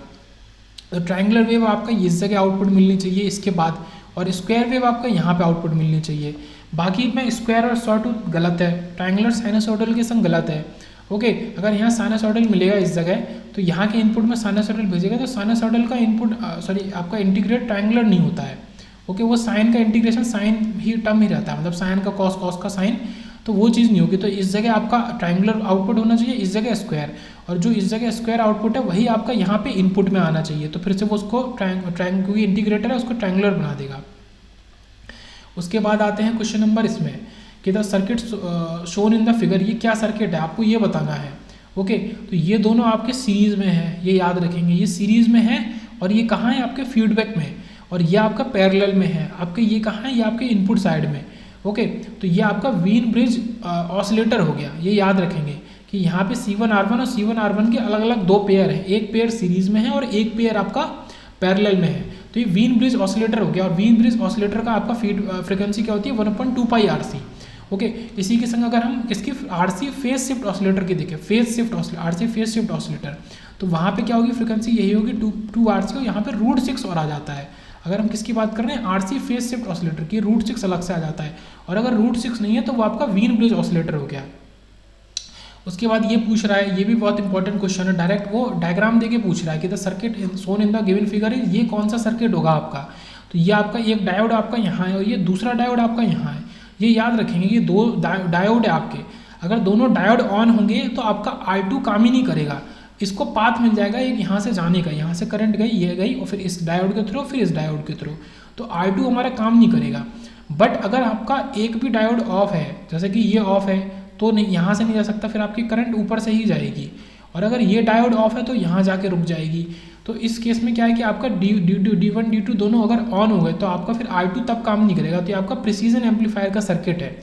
तो ट्रायंगुलर वेव आपका इस जगह आउटपुट मिलनी चाहिए इसके बाद, और स्क्वायर वेव आपका यहाँ पे आउटपुट मिलनी चाहिए। बाकी में स्क्वायर और सॉटूथ गलत है, ट्रायंगुलर साइनसॉइडल के संग गलत है, ओके। अगर यहाँ साइनसॉइडल मिलेगा इस जगह, तो यहाँ के इनपुट में साइनसॉइडल भेजेगा, तो साइनसॉइडल का इनपुट सॉरी आपका इंटीग्रेट ट्रायंगुलर नहीं होता है, ओके। वो साइन का इंटीग्रेशन साइन ही टर्म ही रहता है, मतलब साइन का कॉस, कॉस का साइन, तो वो चीज़ नहीं होगी। तो इस जगह आपका ट्रायंगुलर आउटपुट होना चाहिए, इस जगह स्क्वायर, और जो इस जगह स्क्वायर आउटपुट है वही आपका यहाँ पे इनपुट में आना चाहिए। तो फिर से वो उसको क्योंकि इंटीग्रेटर है उसको ट्रायंगुलर बना देगा। उसके बाद आते हैं क्वेश्चन नंबर इसमें कि the circuit shown in the figure, ये क्या सर्किट है आपको ये बताना है, ओके। तो ये दोनों आपके सीरीज़ में है, ये याद रखेंगे, ये सीरीज़ में है, और ये कहाँ है आपके फीडबैक में, और ये आपका पैरेलल में है। आपके ये कहाँ है, ये आपके इनपुट साइड में, ओके। तो ये आपका वीन ब्रिज ऑसिलेटर हो गया, ये याद रखेंगे कि यहाँ पे C1R1 और C1R1 के अलग अलग दो पेयर हैं, एक पेयर सीरीज में है और एक पेयर आपका पैरेलल में है। तो ये वीन ब्रिज ऑसिलेटर हो गया, और वीन ब्रिज ऑसिलेटर का आपका फ्रीक्वेंसी क्या होती है 1/2 पाई RC, ओके। इसी के संग अगर हम इसकी RC फेज शिफ्ट ऑसिलेटर की देखें, phase shift RC phase shift oscillator, तो वहाँ पे क्या होगी फ्रीक्वेंसी, यही होगी 2 RC, और यहाँ पे √6 और आ जाता है। अगर हम किसकी बात कर रहे हैं, RC फेज शिफ्ट ऑसिलेटर की, √6 अलग से आ जाता है, और अगर √6 नहीं है तो वो आपका वीन ब्रिज ऑसिलेटर हो गया। उसके बाद ये पूछ रहा है, ये भी बहुत इंपॉर्टेंट क्वेश्चन है, डायरेक्ट वो डायग्राम देके पूछ रहा है कि the circuit shown in the given figure है, ये कौन सा सर्किट होगा आपका। तो ये आपका एक डायोड आपका यहाँ है, और ये दूसरा डायोड आपका यहाँ है, ये याद रखेंगे, ये दो डायोड है आपके। अगर दोनों डायोड ऑन होंगे तो आपका I2 काम ही नहीं करेगा, इसको पाथ मिल जाएगा एक यहाँ से जाने का, यहाँ से करंट गई, ये गई, और फिर इस डायोड के थ्रू, फिर इस डायोड के थ्रू, तो I2 हमारा काम नहीं करेगा। बट अगर आपका एक भी डायोड ऑफ है, जैसे कि ये ऑफ है, तो नहीं, यहाँ से नहीं जा सकता, फिर आपकी करंट ऊपर से ही जाएगी। और अगर ये डायोड ऑफ है तो यहाँ जाके रुक जाएगी। तो इस केस में क्या है कि आपका D1 D2 दोनों अगर ऑन हो गए तो आपका फिर R2 तब काम नहीं करेगा। तो ये आपका प्रिसीजन एम्पलीफायर का सर्किट है।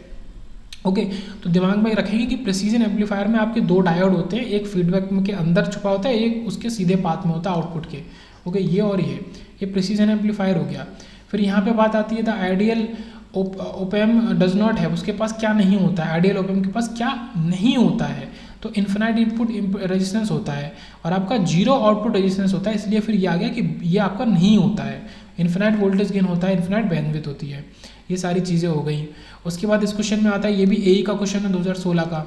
ओके, तो दिमाग में रखेंगे कि प्रिसीजन एम्पलीफायर में आपके दो डायोड होते हैं, एक फीडबैक के अंदर छुपा होता है, एक उसके सीधे पाथ में होता है आउटपुट के। ओके, ये और ये प्रिसीजन एम्पलीफायर हो गया। फिर यहाँ पे बात आती है द आइडियल ओपैम डज नॉट है, उसके पास क्या नहीं होता है, आइडियल ओपैम के पास क्या नहीं होता है, तो इन्फिनाइट इनपुट रेजिस्टेंस होता है और आपका जीरो आउटपुट रेजिस्टेंस होता है। इसलिए फिर ये आ गया कि ये आपका नहीं होता है। इन्फिनाइट वोल्टेज गेन होता है, इन्फिनाइट बैंडविड्थ होती है। ये सारी चीज़ें हो गई। उसके बाद इस क्वेश्चन में आता है, ये भी एई का क्वेश्चन है 2016 का,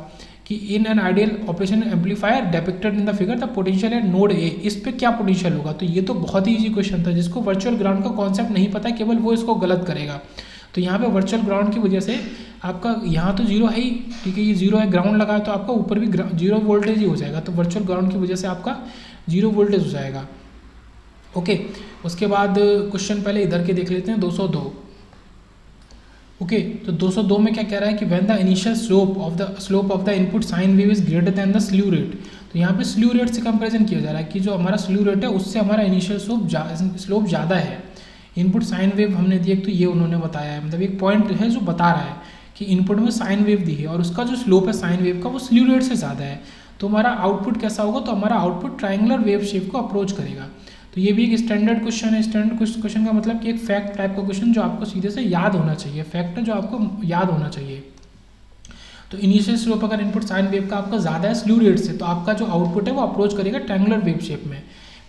कि in an ideal operation amplifier depicted in the figure the potential at node A, इस पे क्या पोटेंशियल होगा। तो ये तो बहुत ही ईजी क्वेश्चन था, जिसको वर्चुअल ग्राउंड का कॉन्सेप्ट नहीं पता है केवल वो इसको गलत करेगा। तो यहाँ पे वर्चुअल ग्राउंड की वजह से आपका यहाँ तो जीरो है ही, ठीक है, ये जीरो है, ग्राउंड लगा है तो आपका ऊपर भी जीरो वोल्टेज ही हो जाएगा। तो वर्चुअल ग्राउंड की वजह से आपका जीरो वोल्टेज हो जाएगा। ओके, उसके बाद क्वेश्चन पहले इधर के देख लेते हैं 202। ओके, तो 202 में क्या कह रहा है कि when the initial slope of the input sine wave is greater than the slew rate. तो यहाँ पे स्ल्यू रेट से कंपैरिजन किया जा रहा है कि जो हमारा स्ल्यू रेट है उससे हमारा इनिशियल स्लोप ज़्यादा है। इनपुट साइन वेव हमने दी, एक तो ये उन्होंने बताया है, मतलब एक पॉइंट है जो बता रहा है कि इनपुट में साइन वेव दी है और उसका जो स्लोप है साइन वेव का वो स्ल्यू रेट से ज़्यादा है। तो हमारा आउटपुट कैसा होगा, तो हमारा आउटपुट ट्रायंगुलर वेव शेप को अप्रोच करेगा। तो ये भी एक स्टैंडर्ड क्वेश्चन है। स्टैंडर्ड क्वेश्चन का मतलब कि एक फैक्ट टाइप का क्वेश्चन जो आपको सीधे से याद होना चाहिए, फैक्ट है जो आपको याद होना चाहिए। तो इनिशियल स्लोप अगर इनपुट साइन वेव का आपका ज़्यादा है स्ल्यू रेट से, तो आपका जो आउटपुट है वो अप्रोच करेगा ट्रायंगुलर वेव शेप में।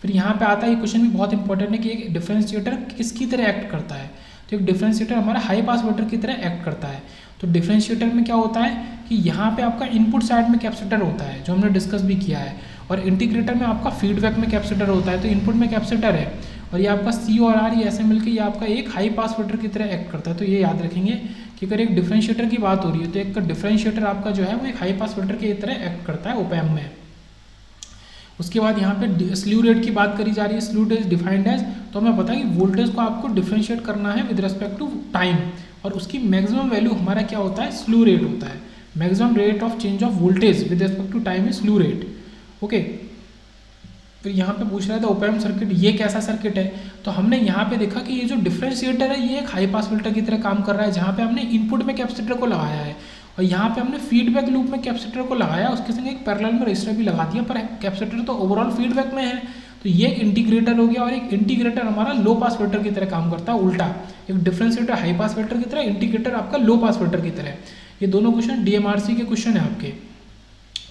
फिर यहाँ पे आता है, ये क्वेश्चन भी बहुत इंपॉर्टेंट है कि एक डिफरेंशिएटर किसकी तरह एक्ट करता है। तो एक डिफरेंशिएटर हमारा हाई पास फिल्टर की तरह एक्ट करता है। तो डिफरेंशिएटर में क्या होता है कि यहाँ पे आपका इनपुट साइड में कैपेसिटर होता है, जो हमने डिस्कस भी किया है, और इंटीग्रेटर में आपका फीडबैक में कैपेसिटर होता है। तो इनपुट में कैपेसिटर है और ये आपका सी और आर, ये ऐसे मिलकर ये आपका एक हाई पास फिल्टर की तरह एक्ट करता है। तो ये याद रखेंगे कि अगर एक डिफरेंशिएटर की बात हो रही है तो एक डिफरेंशिएटर आपका जो है वो एक हाई पास फिल्टर की तरह एक्ट करता है ओपैम्प में। उसके बाद यहाँ पे स्ल्यू रेट की बात करी जा रही है। Slew rate is defined as, तो हमें पता है कि वोल्टेज को आपको डिफरेंशिएट करना है विद रिस्पेक्ट टू टाइम, और उसकी मैक्सिमम वैल्यू हमारा क्या होता है, स्ल्यू रेट होता है। Maximum rate of change of voltage with respect to time is slew rate. Okay, फिर यहाँ पे पूछ रहा था ओपैम्प सर्किट, ये कैसा सर्किट है। तो हमने यहाँ पे देखा कि ये जो डिफरेंशिएटर है ये एक हाई पास फिल्टर की तरह काम कर रहा है, जहाँ पे हमने इनपुट में कैपेसिटर को लगाया है और यहाँ पे हमने फीडबैक लूप में कैपेसिटर को लगाया, उसके संग एक पैरेलल में रजिस्टर भी लगा दिया, पर कैपेसिटर तो ओवरऑल फीडबैक में है। तो ये एक इंटीग्रेटर हो गया, और एक इंटीग्रेटर हमारा लो पास फिल्टर की तरह काम करता है उल्टा। एक डिफरेंशिएटर हाई पास फिल्टर की तरह, इंटीग्रेटर आपका लो पास फिल्टर की तरह। ये दोनों क्वेश्चन DMRC के क्वेश्चन है आपके।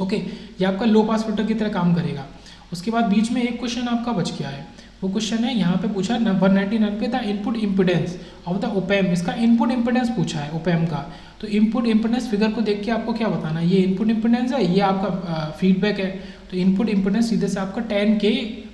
ओके, ये आपका लो पास फिल्टर की तरह काम करेगा। उसके बाद बीच में एक क्वेश्चन आपका बच गया है, वो क्वेश्चन है यहाँ पे पूछा 199 पे the input impedance of the op-amp. इसका इनपुट इम्पिडेंस पूछा है ओपैम्प का। तो इनपुट इम्पिडेंस फिगर को देख के आपको क्या बताना है, ये इनपुट इम्पिडेंस है, ये आपका फीडबैक है। तो इनपुट इम्पिडेंस सीधे से आपका 10K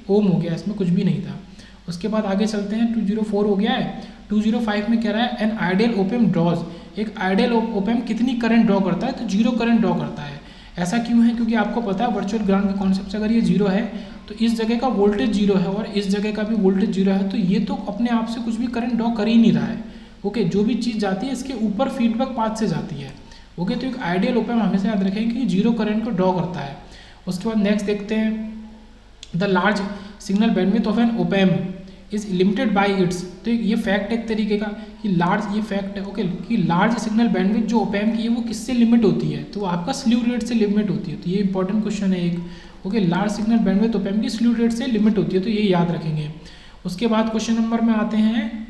ओम हो गया, इसमें कुछ भी नहीं था। उसके बाद आगे चलते हैं, 204 हो गया है। 205 में कह रहा है एन आइडियल ओपैम्प ड्रॉज, एक आइडियल ओपैम्प कितनी करंट ड्रॉ करता है, तो जीरो करंट ड्रॉ करता है। ऐसा क्यों है, क्योंकि आपको पता है वर्चुअल ग्राउंड के कॉन्सेप्ट से अगर ये जीरो है तो इस जगह का वोल्टेज जीरो है और इस जगह का भी वोल्टेज जीरो है, तो ये तो अपने आप से कुछ भी करंट ड्रॉ कर ही नहीं रहा है। ओके, जो भी चीज़ जाती है इसके ऊपर फीडबैक पाथ से जाती है। ओके, तो एक आइडियल ओपैम्प हमेशा याद रखेंगे कि जीरो करंट को ड्रॉ करता है। उसके बाद नेक्स्ट देखते हैं, the large signal bandwidth of an op amp is limited by its. तो ये फैक्ट एक तरीके का कि लार्ज, ये फैक्ट है ओके, कि लार्ज सिग्नल बैंडविड्थ जो ओपैम्प की है वो किससे लिमिट होती है, तो वो आपका स्ल्यू रेट से लिमिट होती है। तो ये इंपॉर्टेंट क्वेश्चन है एक। Okay, large signal bandwidth op-amp की स्ल्यू रेट से लिमिट होती है, तो ये याद रखेंगे। उसके बाद क्वेश्चन नंबर में आते हैं,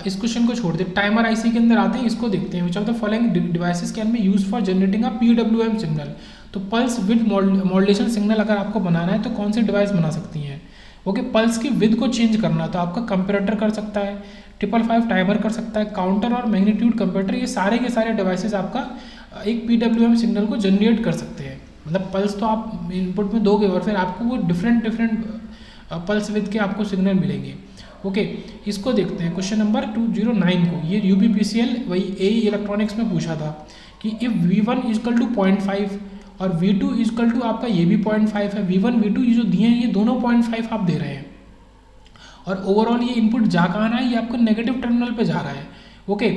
इस क्वेश्चन को छोड़ दे, टाइमर आईसी के अंदर आते हैं, इसको देखते हैं। विच of the following devices can be use for generating a PWM signal. तो पल्स विद मॉड्यूलेशन सिग्नल अगर आपको बनाना है तो कौन सी डिवाइस बना सकती हैं। ओके, पल्स की विद को चेंज करना तो आपका कंपैरेटर कर सकता है, 555 टाइमर कर सकता है, काउंटर और मैग्नीट्यूड कंपैरेटर, ये सारे के सारे डिवाइसेस आपका एक PWM सिग्नल को जनरेट कर सकते हैं। मतलब पल्स तो आप इनपुट में दोगे और फिर आपको वो डिफरेंट पल्स विद के आपको सिग्नल मिलेंगे। ओके, इसको देखते हैं क्वेश्चन नंबर 209 को। ये UPPCL वही AE इलेक्ट्रॉनिक्स में पूछा था कि इफ़ V1 इजकल टू 0.5 और V2 इजकल टू आपका ये भी 0.5 है, V1 V2 ये जो दिए हैं ये दोनों 0.5 आप दे रहे हैं, और ओवरऑल ये इनपुट जा कहाँ रहा है, ये आपको नेगेटिव टर्मिनल पे जा रहा है। Okay,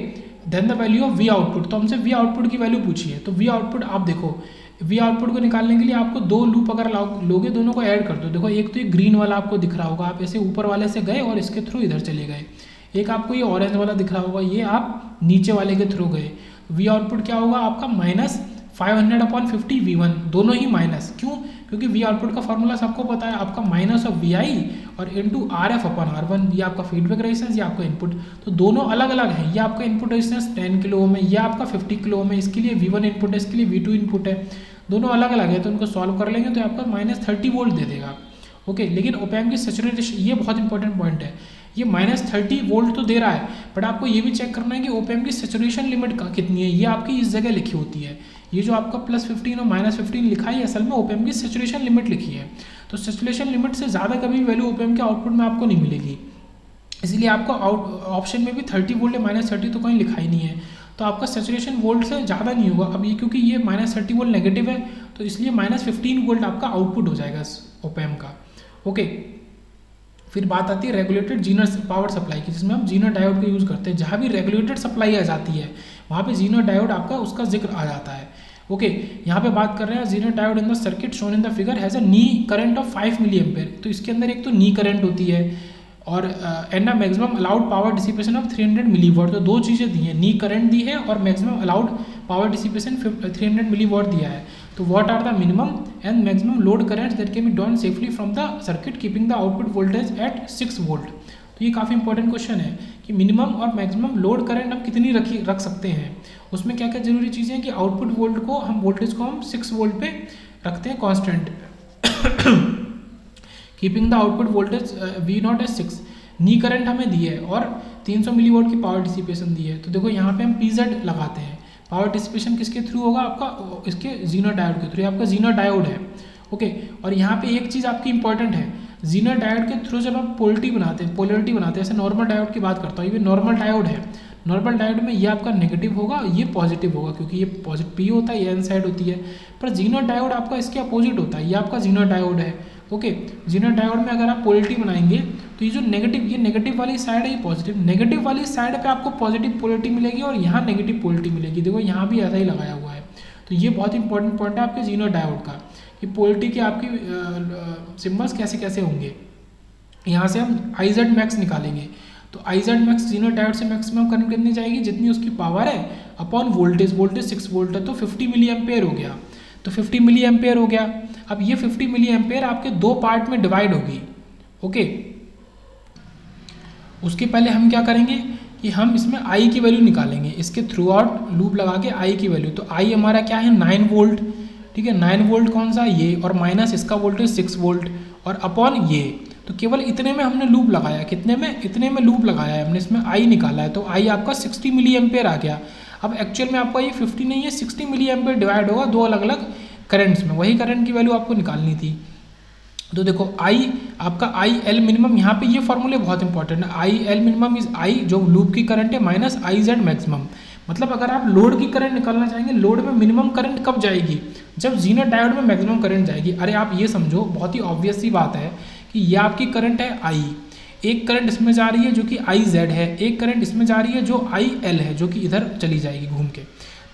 then the value of V output, तो हमसे वी आउटपुट की वैल्यू पूछी है। तो वी आउटपुट आप देखो, वी आउटपुट को निकालने के लिए आपको दो लूप अगर लोगे, दोनों को ऐड कर दो। देखो एक तो ये ग्रीन वाला आपको दिख रहा होगा, आप ऐसे ऊपर वाले से गए और इसके थ्रू इधर चले गए। एक आपको ये ऑरेंज वाला दिख रहा होगा, ये आप नीचे वाले के थ्रू गए। वी आउटपुट क्या होगा आपका -500/50 V1, दोनों ही माइनस। क्यों? क्योंकि वी आउटपुट का फॉर्मूला सबको पता है, आपका माइनस ऑफ VI और इंटू RF/R1, ये आपका फीडबैक रेजिस्टेंस, ये आपका इनपुट। तो दोनों अलग अलग है, ये आपका इनपुट रेजिस्टेंस 10 किलो ओम है, ये आपका 50 किलो ओम है, इसके लिए V1 इनपुट है, इसके लिए V2 इनपुट है, दोनों अलग अलग है। तो उनको सॉल्व कर लेंगे तो आपका -30 वोल्ट दे देगा। ओके, लेकिन ओपैम्प की सैचुरेशन, ये बहुत इंपॉर्टेंट पॉइंट है, ये -30 वोल्ट तो दे रहा है, बट आपको ये भी चेक करना है कि ओपैम्प की सैचुरेशन लिमिट कितनी है। ये आपकी इस जगह लिखी होती है, ये जो आपका +15 और -15 लिखा है, असल में ओपैम्प की सैचुरेशन लिमिट लिखी है। तो सैचुरेशन लिमिट से ज़्यादा कभी वैल्यू ओपैम्प के आउटपुट में आपको नहीं मिलेगी, इसलिए आपको ऑप्शन में भी 30 वोल्ट या -30 तो कहीं लिखा ही नहीं है। तो आपका सैचुरेशन वोल्ट से ज़्यादा नहीं होगा। अब ये क्योंकि ये -30 वोल्ट नेगेटिव है, तो इसलिए -15 वोल्ट आपका आउटपुट हो जाएगा ओपैम्प का। ओके, फिर बात आती है रेगुलेटेड जीनर पावर सप्लाई की, जिसमें हम जीनर डायोड का यूज़ करते हैं। जहाँ भी रेगुलेटेड सप्लाई आ जाती है वहाँ पे जीनर डायोड आपका उसका जिक्र आ जाता है। ओके, यहाँ पे बात कर रहे हैं zener diode in the circuit shown in the figure has a knee current of 5 milliampere. तो इसके अंदर एक तो नी करंट होती है और and a maximum allowed power dissipation of 300 milliwatt. तो दो चीज़ें दी हैं, नी करंट दी है और maximum allowed power dissipation 300 milliwatt दिया है। तो what are the minimum and maximum load currents that can be drawn safely from the circuit keeping the output voltage at 6 volt. तो ये काफ़ी इंपॉर्टेंट क्वेश्चन है कि मिनिमम और मैक्सिमम लोड करंट हम कितनी रख सकते हैं, उसमें क्या क्या जरूरी चीज़ें हैं कि आउटपुट वोल्ट को हम वोल्टेज को हम 6 वोल्ट पे रखते हैं constant, keeping the output voltage V0 as 6। Knee current हमें दी है और 300 मिलीवॉट की पावर डिसिपेशन दी है। तो देखो यहाँ पे हम PZ लगाते हैं, पावर डिसिपेशन किसके थ्रू होगा आपका, इसके जीनर डायोड के थ्रू, आपका जीनर डायोड है। ओके, और यहाँ पे एक चीज़ आपकी इंपॉर्टेंट है, जीनर डायोड के थ्रू जब आप पोलरिटी बनाते हैं, जैसे नॉर्मल डायोड की बात करता हूँ, ये नॉर्मल डायोड है। नॉर्मल डायोड में ये आपका नेगेटिव होगा, ये पॉजिटिव होगा, क्योंकि ये पॉजिटिव P होता है, ये एन साइड होती है। पर जीनर डायोड आपका इसके अपोजिट होता है, ये आपका जीनर डायोड है। ओके, जीनर डायोड में अगर आप पोलरिटी बनाएंगे तो ये जो नेगेटिव वाली साइड है, ये पॉजिटिव, नेगेटिव वाली साइड पे आपको पॉजिटिव पोलरिटी मिलेगी और यहाँ नेगेटिव पोलरिटी मिलेगी। देखो यहाँ भी ऐसा ही लगाया हुआ है। तो ये बहुत इंपॉर्टेंट पॉइंट है आपके जीनर डायोड का कि पोलरिटी के आपकी सिम्बल्स कैसे कैसे होंगे। यहाँ से हम IZ मैक्स निकालेंगे, तो IZ मैक्स जीनर डायोड से मैक्सिमम करंट कितनी जाएगी, जितनी उसकी पावर है अपॉन वोल्टेज 6 वोल्ट है, तो 50 मिली एम्पेयर हो गया। तो 50 मिली एम्पेयर हो गया। अब ये 50 मिली एम्पेयर आपके दो पार्ट में डिवाइड होगी। ओके, उसके पहले हम क्या करेंगे कि हम इसमें I की वैल्यू निकालेंगे, इसके थ्रू आउट लूप लगा के I की वैल्यू। तो I हमारा क्या है 9 वोल्ट, ठीक है, 9 वोल्ट कौन सा, ये, और माइनस इसका वोल्टेज 6 वोल्ट और अपॉन ये। तो केवल इतने में हमने लूप लगाया, कितने में, इतने में लूप लगाया है हमने, इसमें I निकाला है। तो I आपका 60 मिली एम्पेयर आ गया। अब एक्चुअल में आपका ये 50 नहीं है, 60 मिली एम्पेयर डिवाइड होगा दो अलग अलग करंट्स में, वही करंट की वैल्यू आपको निकालनी थी। तो देखो I आपका IL मिनिमम, यहाँ पे ये फॉर्मूले बहुत इंपॉर्टेंट है। IL मिनिमम इज I जो लूप की करंट है माइनस IZ मैक्सिमम। मतलब अगर आप लोड की करंट निकालना चाहेंगे, लोड में मिनिमम करंट कब जाएगी, जब जीनर डायोड में मैक्सिमम करंट जाएगी। अरे आप ये समझो, बहुत ही ऑब्वियस सी बात है कि ये आपकी करंट है I, एक करंट इसमें जा रही है जो कि IZ है, एक करंट इसमें जा रही है जो IL है, जो कि इधर चली जाएगी घूम के।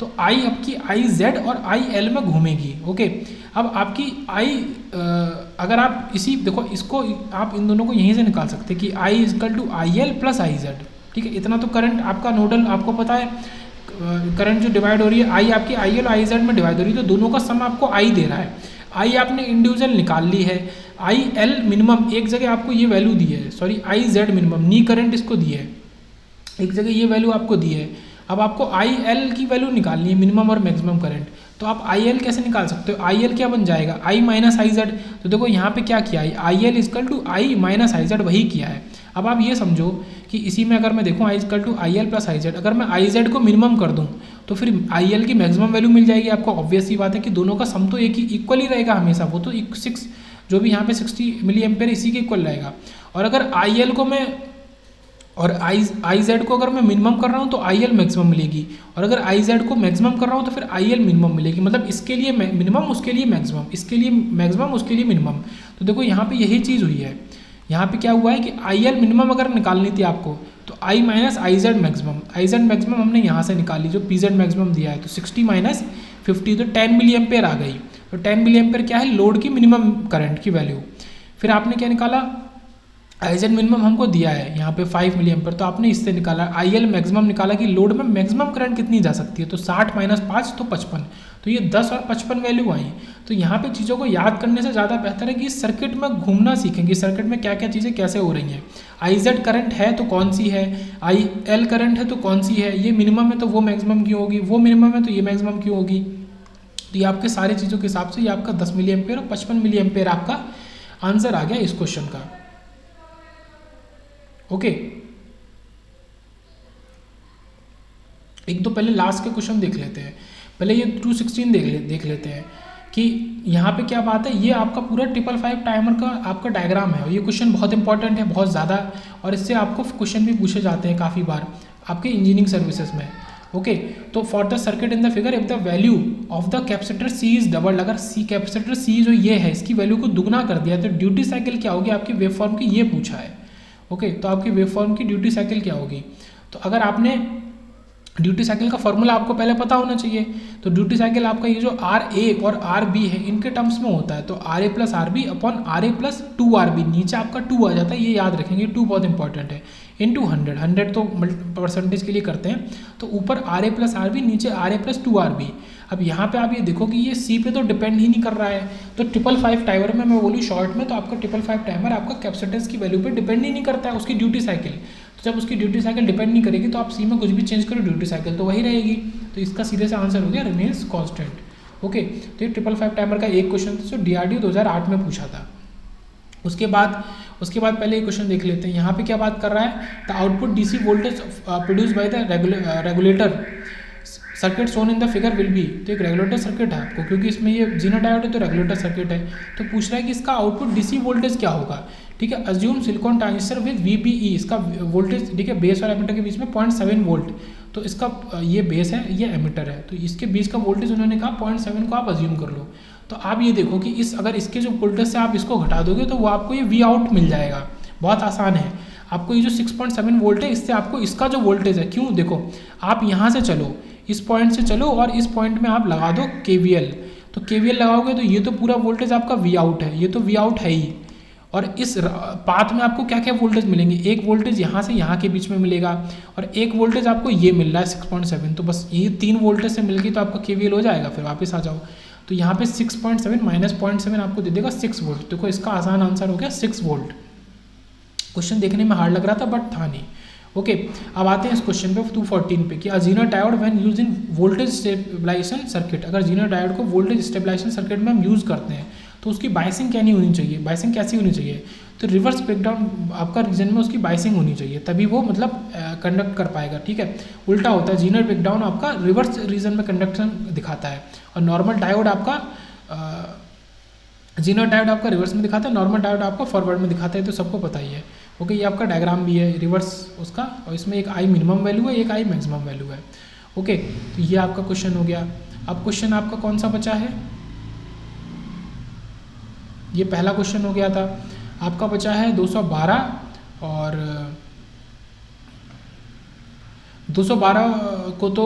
तो I आपकी IZ और IL में घूमेगी। ओके, अब आपकी I अगर आप इसी देखो, इसको आप इन दोनों को यहीं से निकाल सकते हैं कि I = IL + IZ। ठीक है, इतना तो करंट आपका नोडल आपको पता है, करंट जो डिवाइड हो रही है I आपकी IL और IZ में डिवाइड हो रही है, तो दोनों का सम आपको I दे रहा है। I आपने इंडिविजुअल निकाल ली है। IL मिनिमम एक जगह आपको ये वैल्यू दी है, सॉरी IZ मिनिमम, नी करंट इसको दी है, एक जगह ये वैल्यू आपको दी है। अब आपको IL की वैल्यू निकालनी है, मिनिमम और मैक्सिमम करंट। तो आप IL कैसे निकाल सकते हो, IL क्या बन जाएगा I - IZ। तो देखो यहाँ पे क्या किया है, IL = I - IZ, वही किया है। अब आप ये समझो कि इसी में अगर मैं देखूँ I = IL + IZ, अगर मैं IZ को मिनिमम कर दूँ तो फिर IL की मैक्सिमम वैल्यू मिल जाएगी आपको। ऑब्वियस सी बात है कि दोनों का सम तो एक ही इक्वल ही रहेगा हमेशा, वो तो 6 जो भी यहाँ पे 60 मिली एम्पेयर इसी के इक्वल रहेगा। और अगर IL को मैं और IZ को अगर मैं मिनिमम कर रहा हूँ तो IL मैक्सिमम मिलेगी, और अगर IZ को मैक्सिमम कर रहा हूँ तो फिर IL मिनिमम मिलेगी। मतलब इसके लिए मिनिमम, उसके लिए मैक्सिमम, इसके लिए मैक्सिमम, उसके लिए मिनिमम। तो देखो यहाँ पे यही चीज़ हुई है, यहाँ पे क्या हुआ है कि आई एल मिनिमम अगर निकालनी थी आपको तो आई माइनस आई जेड मैक्सिमम हमने यहाँ से निकाली जो पी जेड मैक्सिमम दिया है, तो 60 माइनस 50 तो 10 मिली एम्पेयर आ गई। तो 10 मिली एम्पेयर क्या है, लोड की मिनिमम करंट की वैल्यू। फिर आपने क्या निकाला, आई जेड मिनिमम हमको दिया है यहाँ पे 5 मिली एम्पेयर, तो आपने इससे निकाला आई एल मैक्सिमम निकाला कि लोड में मैक्सिमम करंट कितनी जा सकती है, तो 60 माइनस 5 तो 55, तो ये 10 और 55 वैल्यू आई। तो यहाँ पे चीज़ों को याद करने से ज़्यादा बेहतर है कि इस सर्किट में घूमना सीखेंगे, सर्किट में क्या क्या चीज़ें कैसे हो रही हैं। आई जेड करंट है तो कौन सी है, आई एल करंट है तो कौन सी है, ये मिनिमम है तो वो मैक्सिमम क्यों होगी, वो मिनिमम है तो ये मैक्सिमम क्यों होगी। तो ये आपके सारी चीज़ों के हिसाब से ये आपका 10 मिली एम्पेयर और 55 मिली एम्पेयर आपका आंसर आ गया इस क्वेश्चन का। ओके, एक तो पहले लास्ट के क्वेश्चन देख लेते हैं। पहले ये 216 देख लेते हैं कि यहाँ पे क्या बात है। ये आपका पूरा 555 टाइमर का आपका डायग्राम है और ये क्वेश्चन बहुत इंपॉर्टेंट है, बहुत ज़्यादा, और इससे आपको क्वेश्चन भी पूछे जाते हैं काफ़ी बार आपके इंजीनियरिंग सर्विसेज में। ओके, तो for the circuit in the figure if the value of the capacitor C is double, अगर सी कैपेसिटर सी जो ये है इसकी वैल्यू को दुगना कर दिया तो ड्यूटी साइकिल क्या होगी आपकी वेव फॉर्म की, ये पूछा है। ओके, तो आपकी वेव फॉर्म की ड्यूटी साइकिल क्या होगी। तो अगर आपने ड्यूटी साइकिल का फॉर्मूला आपको पहले पता होना चाहिए, तो ड्यूटी साइकिल आपका ये जो आर ए और आर बी है इनके टर्म्स में होता है, तो R A plus R B upon R A plus 2 R B, नीचे आपका 2 आ जाता है, ये याद रखेंगे, 2 बहुत इंपॉर्टेंट है, इंटू 100 तो परसेंटेज के लिए करते हैं, तो ऊपर R A plus R B नीचे R A plus 2 R B. अब यहाँ पे आप ये देखो कि ये सी पे तो डिपेंड ही नहीं कर रहा है, तो 555 टाइमर में मैं बोलूँ शॉर्ट में, तो आपका 555 टाइमर आपका कैपेसिटेंस की वैल्यू पे डिपेंड ही नहीं करता है, उसकी ड्यूटी साइकिल। तो जब उसकी ड्यूटी साइकिल डिपेंड नहीं करेगी तो आप सी में कुछ भी चेंज करो ड्यूटी साइकिल तो वही रहेगी, तो इसका सीधे से आंसर हो गया रिमेन्स कांस्टेंट। ओके, तो ये 555 टाइमर का एक क्वेश्चन था जो DRDO 2008 में पूछा था। उसके बाद पहले एक क्वेश्चन देख लेते हैं। यहाँ पे क्या बात कर रहा है, the output DC voltage produce by the regulator circuit Son in the figure will be, तो एक रेगुलेटर सर्किट है आपको, क्योंकि इसमें ये जीनो डायोड है तो रेगुलेटर सर्किट है, तो पूछ रहा है कि इसका आउटपुट डीसी वोल्टेज क्या होगा। ठीक है, assume silicon transistor with VBE, इसका वोल्टेज ठीक है बेस और एमिटर के बीच में 0.7 वोल्ट, तो इसका ये बेस है ये एमिटर है, तो इसके बीच का वोल्टेज उन्होंने कहा 0.7 को आप अज्यूम कर लो। तो आप ये देखो कि अगर इसके जो वोल्टेज से आप इसको घटा दोगे तो वो आपको ये V आउट मिल जाएगा। बहुत आसान है, आपको ये जो 6.7 वोल्ट है इससे आपको इसका जो वोल्टेज है, क्यों देखो आप यहाँ से चलो, इस पॉइंट से चलो और इस पॉइंट में आप लगा दो KVL, तो KVL लगाओगे तो ये तो पूरा वोल्टेज आपका V आउट है, ये तो V आउट है ही, और इस पाथ में आपको क्या क्या वोल्टेज मिलेंगे, एक वोल्टेज यहाँ से यहाँ के बीच में मिलेगा और एक वोल्टेज आपको ये मिल रहा है 6.7, तो बस ये 3 वोल्टेज से मिल गई तो आपका KVL हो जाएगा। फिर वापस आ जाओ तो यहाँ पे 6.7 माइनस 0.7 आपको दे देगा 6 वोल्ट। देखो इसका आसान आंसर हो गया 6 वोल्ट। क्वेश्चन देखने में हार्ड लग रहा था बट था नहीं। ओके, अब आते हैं इस क्वेश्चन पे 214 पे कि a zener diode when used in voltage stabilisation circuit, अगर जीनो डायोड को वोल्टेज स्टेबलाइजेशन सर्किट में हम यूज़ करते हैं तो उसकी बाइसिंग क्या नहीं होनी चाहिए, बाइसिंग कैसी होनी चाहिए, तो रिवर्स ब्रेकडाउन आपका रीजन में उसकी बाइसिंग होनी चाहिए, तभी वो मतलब कंडक्ट कर पाएगा। ठीक है, उल्टा होता है, जीनो ब्रेकडाउन आपका रिवर्स रीजन में कंडक्शन दिखाता है और नॉर्मल डायोड आपका जीनो डायोड आपका रिवर्स में दिखाता है, नॉर्मल डायोड आपका फॉरवर्ड में दिखाता है, तो सबको पता ही है। ओके, ये आपका डायग्राम भी है रिवर्स उसका, और इसमें एक आई मिनिमम वैल्यू है एक आई मैक्सिमम वैल्यू है। ओके, तो ये आपका क्वेश्चन हो गया। अब क्वेश्चन आपका कौन सा बचा है, ये पहला क्वेश्चन हो गया था, आपका बचा है 212 और 212 को तो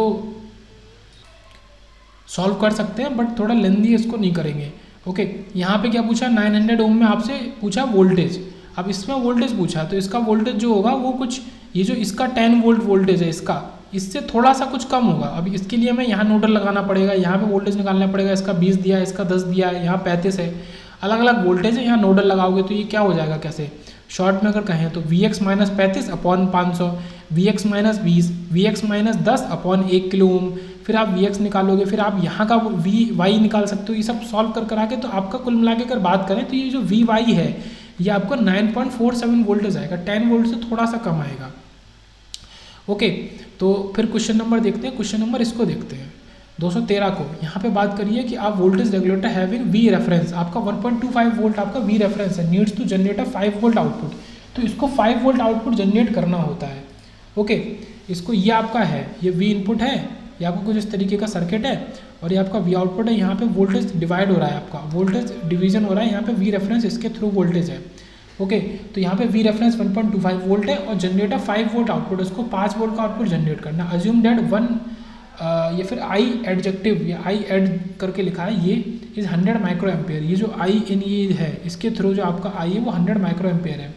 सॉल्व कर सकते हैं बट थोड़ा लेंदी इसको नहीं करेंगे। ओके, यहाँ पे क्या पूछा 900 ओम में आपसे पूछा वोल्टेज, अब इसमें वोल्टेज पूछा तो इसका वोल्टेज जो होगा वो कुछ ये जो इसका 10 वोल्ट वोल्टेज है इसका इससे थोड़ा सा कुछ कम होगा। अब इसके लिए हमें यहाँ नोडल लगाना पड़ेगा, यहाँ पे वोल्टेज निकालना पड़ेगा, इसका 20 दिया है इसका 10 दिया है, यहाँ 35 है, अलग अलग वोल्टेज है, यहाँ नोडल लगाओगे तो ये क्या हो जाएगा, कैसे शॉर्ट में अगर कहें तो Vx minus 35 upon 500, Vx minus 20, Vx minus 10 upon 1 kilo ohm, फिर आप Vx निकालोगे, फिर आप यहाँ का Vy निकाल सकते हो। ये सब सॉल्व कर आके तो आपका कुल मिला के अगर बात करें तो ये जो Vy है ये आपको 9.47 वोल्टेज आएगा, 10 वोल्ट से थोड़ा सा कम आएगा। ओके, तो फिर क्वेश्चन नंबर देखते हैं, क्वेश्चन नंबर इसको देखते हैं 213 को। यहाँ पे बात करिए कि आप voltage regulator having V reference, आपका 1.25 वोल्ट आपका V रेफरेंस है, needs to generate a 5 volt output, तो इसको 5 वोल्ट आउटपुट जनरेट करना होता है। ओके, इसको ये आपका है, ये V इनपुट है, ये आपको कुछ इस तरीके का सर्किट है और ये आपका V आउटपुट है। यहाँ पे वोल्टेज डिवाइड हो रहा है, आपका वोल्टेज डिवीजन हो रहा है, यहाँ पे V रेफरेंस इसके थ्रू वोल्टेज है। ओके, तो यहाँ पे वी रेफरेंस 1.25 वोल्ट है और जनरेटर 5 वोल्ट आउटपुट, उसको 5 वोल्ट का आउटपुट जनरेट करना। अज्यूम दैट वन ये फिर आई एडजेक्टिव या आई एड करके लिखा है, ये इज 100 माइक्रो एम्पेयर। ये जो आई इन ये है, इसके थ्रू जो आपका आई है वो 100 माइक्रो एम्पेयर है।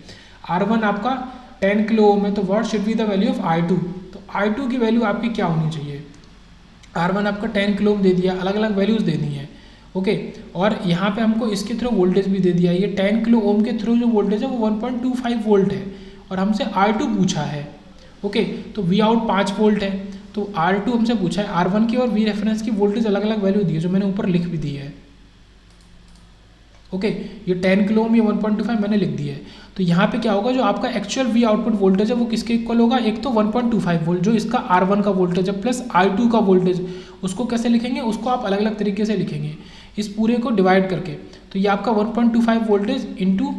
R1 आपका 10 किलो ओम है, तो what should be the value of I2? तो I2 की वैल्यू आपकी क्या होनी चाहिए? R1 आपका 10 किलो ओम दे दिया, अलग अलग वैल्यूज़ दे दी हैं। ओके, और यहाँ पे हमको इसके थ्रू वोल्टेज भी दे दिया। ये 10 किलो ओम के थ्रू जो वोल्टेज है वो 1.25 वोल्ट है और हमसे I2 पूछा है। ओके, तो वी आउट 5 वोल्ट है, तो R2 हमसे पूछा है। R1 की और वी रेफरेंस की वोल्टेज अलग अलग वैल्यू दी है, जो मैंने ऊपर लिख भी दी है। ओके, ये 10 किलो ओम, ये 1.25 मैंने लिख दिया है। तो यहाँ पे क्या होगा, जो आपका एक्चुअल वी आउटपुट वोल्टेज है वो किसके इक्वल होगा? एक तो 1.25 वोल्ट जो इसका R1 का वोल्टेज है प्लस I2 का वोल्टेज। उसको कैसे लिखेंगे? उसको आप अलग अलग तरीके से लिखेंगे, इस पूरे को डिवाइड करके। तो ये आपका 1.25 वोल्टेज इंटू,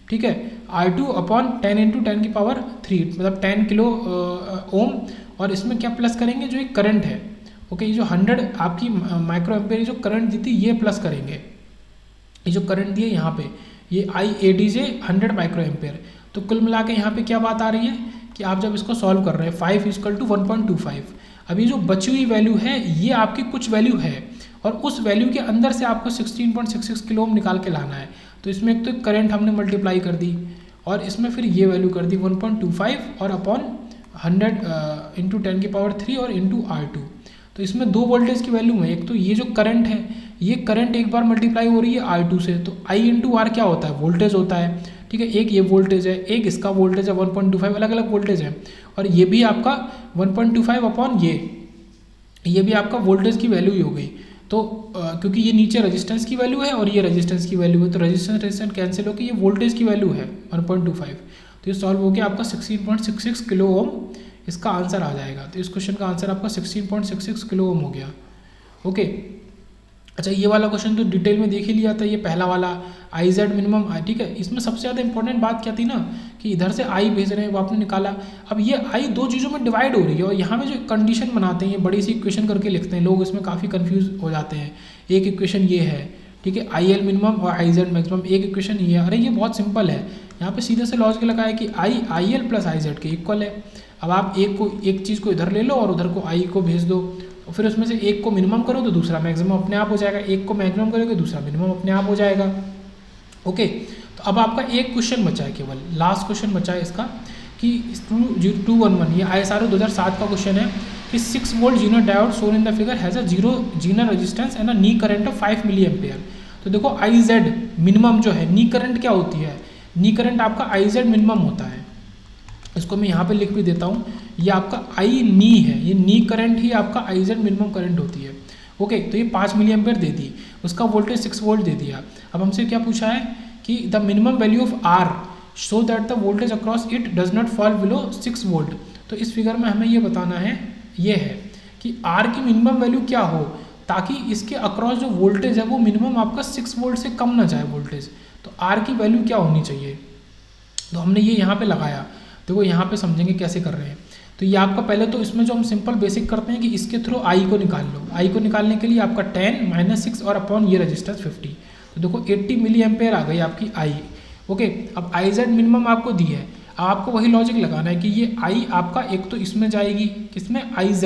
ठीक है, I2 अपॉन 10 इंटू 10 की पावर 3, मतलब 10 किलो ओम। और इसमें क्या प्लस करेंगे? जो एक करंट है, ओके, ये जो 100 आपकी माइक्रो एम्पेयर जो करंट दी थी ये प्लस करेंगे। ये जो करंट दिए यहाँ पे, ये IADJ 100 माइक्रो एम्पेयर। तो कुल मिला के यहाँ पे क्या बात आ रही है कि आप जब इसको सॉल्व कर रहे हैं 5 इक्वल टू 1.25, अभी जो बची हुई वैल्यू है ये आपकी कुछ वैल्यू है और उस वैल्यू के अंदर से आपको 16.66 किलो ओम निकाल के लाना है। तो इसमें एक तो करंट हमने मल्टीप्लाई कर दी और इसमें फिर ये वैल्यू कर दी 1.25 और अपॉन 100 इंटू 10 की पावर 3 और इंटू R2। तो इसमें दो वोल्टेज की वैल्यू है, एक तो ये जो करंट है, ये करंट एक बार मल्टीप्लाई हो रही है R2 से, तो I इंटू R क्या होता है? वोल्टेज होता है, ठीक है। एक ये वोल्टेज है, एक इसका वोल्टेज है 1.25, अलग अलग वोल्टेज है। और ये भी आपका 1.25 अपॉन ये भी आपका वोल्टेज की वैल्यू ही हो गई। तो क्योंकि ये नीचे रेजिस्टेंस की वैल्यू है और ये रेजिस्टेंस की वैल्यू है, तो रेजिस्टेंस कैंसिल होकर ये वोल्टेज की वैल्यू है 1.25। तो ये सॉल्व हो गया आपका 16.66 किलो ओम इसका आंसर आ जाएगा। तो इस क्वेश्चन का आंसर आपका 16.66 किलो ओम हो गया। ओके, अच्छा, ये वाला क्वेश्चन तो डिटेल में देख ही लिया था, ये पहला वाला IZ मिनिमम, ठीक है। इसमें सबसे ज़्यादा इंपॉर्टेंट बात क्या थी ना कि इधर से I भेज रहे हैं, वो आपने निकाला। अब ये I दो चीज़ों में डिवाइड हो रही है और यहाँ में जो कंडीशन बनाते हैं, ये बड़ी सी इक्वेशन करके लिखते हैं लोग, इसमें काफ़ी कन्फ्यूज हो जाते हैं। एक इक्वेशन ये है, ठीक है, IL मिनिमम और IZ मैक्सिमम, एक इक्वेशन ये है। अरे ये बहुत सिंपल है, यहाँ पे सीधे से लॉजिक लगा है कि IL प्लस IZ के इक्वल है। अब आप एक चीज़ को इधर ले लो और उधर को I को भेज दो, और फिर उसमें से एक को मिनिमम करो तो दूसरा मैक्सिमम अपने आप हो जाएगा, एक को मैक्सिमम करोगे दूसरा मिनिमम अपने आप हो जाएगा। ओके, तो अब आपका एक क्वेश्चन बचा है, केवल लास्ट क्वेश्चन बचा है इसका कि 211, ये ISRO 2007 का क्वेश्चन है कि 6 volt zener diode shown in the figure has a zero zener resistance and a knee current of 5 milliampere. तो देखो IZ मिनिमम जो है, नी करंट क्या होती है? नी करंट आपका IZ मिनिमम होता है। इसको मैं यहाँ पे लिख भी देता हूँ, ये आपका I नी है, ये नी करंट ही आपका IZ मिनिमम करंट होती है। ओके, तो ये 5 मिली एम्पेयर दे दी, उसका वोल्टेज 6 वोल्ट दे दिया। अब हमसे क्या पूछा है कि the minimum value of R so that the voltage across it does not fall below 6 volt. तो इस फिगर में हमें ये बताना है, ये है कि R की मिनिमम वैल्यू क्या हो ताकि इसके अक्रॉस जो वोल्टेज है वो मिनिमम आपका 6 वोल्ट से कम ना जाए वोल्टेज। तो R की वैल्यू क्या होनी चाहिए? तो हमने ये यहाँ पे लगाया, देखो यहाँ पे समझेंगे कैसे कर रहे हैं। तो ये आपका पहले तो इसमें जो हम सिंपल बेसिक करते हैं कि इसके थ्रू I को निकाल लो। I को निकालने के लिए आपका 10 माइनस 6 और अपॉन ये रजिस्टेंस 50। तो देखो 80 मिली एम्पेयर आ गई आपकी I। ओके, अब IZ मिनिमम आपको दी है, अब आपको वही लॉजिक लगाना है कि ये I आपका एक तो इसमें जाएगी, किसमें? IZ,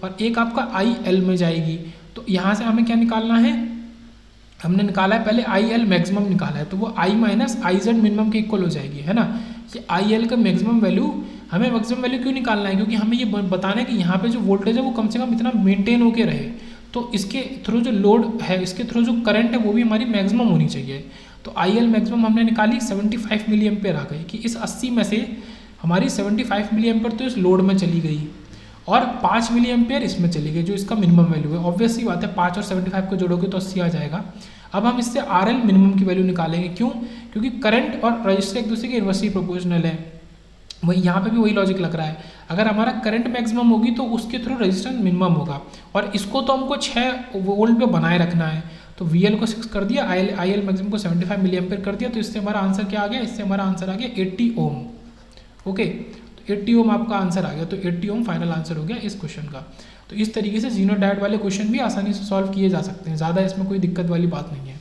और एक आपका IL में जाएगी। तो यहाँ से हमें क्या निकालना है? हमने निकाला है पहले IL मैक्सिमम निकाला है, तो वो I माइनस IZ मिनिमम के इक्वल हो जाएगी, है ना। ये IL का मैक्सिमम वैल्यू, हमें मैक्सिमम वैल्यू क्यों निकालना है? क्योंकि हमें ये बताना है कि यहाँ पे जो वोल्टेज है वो कम से कम इतना मेंटेन होके रहे। तो इसके थ्रू जो लोड है, इसके थ्रू जो करंट है वो भी हमारी मैक्सिमम होनी चाहिए। तो IL मैक्सिमम हमने निकाली, 75 मिली एम्पेयर आ गई कि इस 80 में से हमारी 75 मिली एम्पेयर तो इस लोड में चली गई और 5 मिली एम्पेयर इसमें चली गई जो इसका मिनिमम वैल्यू है। ऑब्वियस सी बात है, 5 और 75 को जोड़ोगे तो 80 आ जाएगा। अब हम इससे RL मिनिमम की वैल्यू निकालेंगे, क्यों? क्योंकि करंट और रजिस्टर एक दूसरे के इन्वर्सली प्रोपोर्शनल है। वही यहाँ पे भी वही लॉजिक लग रहा है, अगर हमारा करंट मैक्सिमम होगी तो उसके थ्रू रेजिस्टेंस मिनिमम होगा, और इसको तो हमको 6 वोल्ट पे बनाए रखना है। तो VL को 6 कर दिया, IL मैक्सिमम को 75 मिली एम्पेयर कर दिया। तो इससे हमारा आंसर क्या आ गया? इससे हमारा आंसर आ गया 80 ओम। ओके, तो 80 ओम आपका आंसर आ गया। तो 80 ओम फाइनल आंसर हो गया इस क्वेश्चन का। तो इस तरीके से जीनो डायोड वाले क्वेश्चन भी आसानी से सॉल्व किए जा सकते हैं, ज़्यादा इसमें कोई दिक्कत वाली बात नहीं है।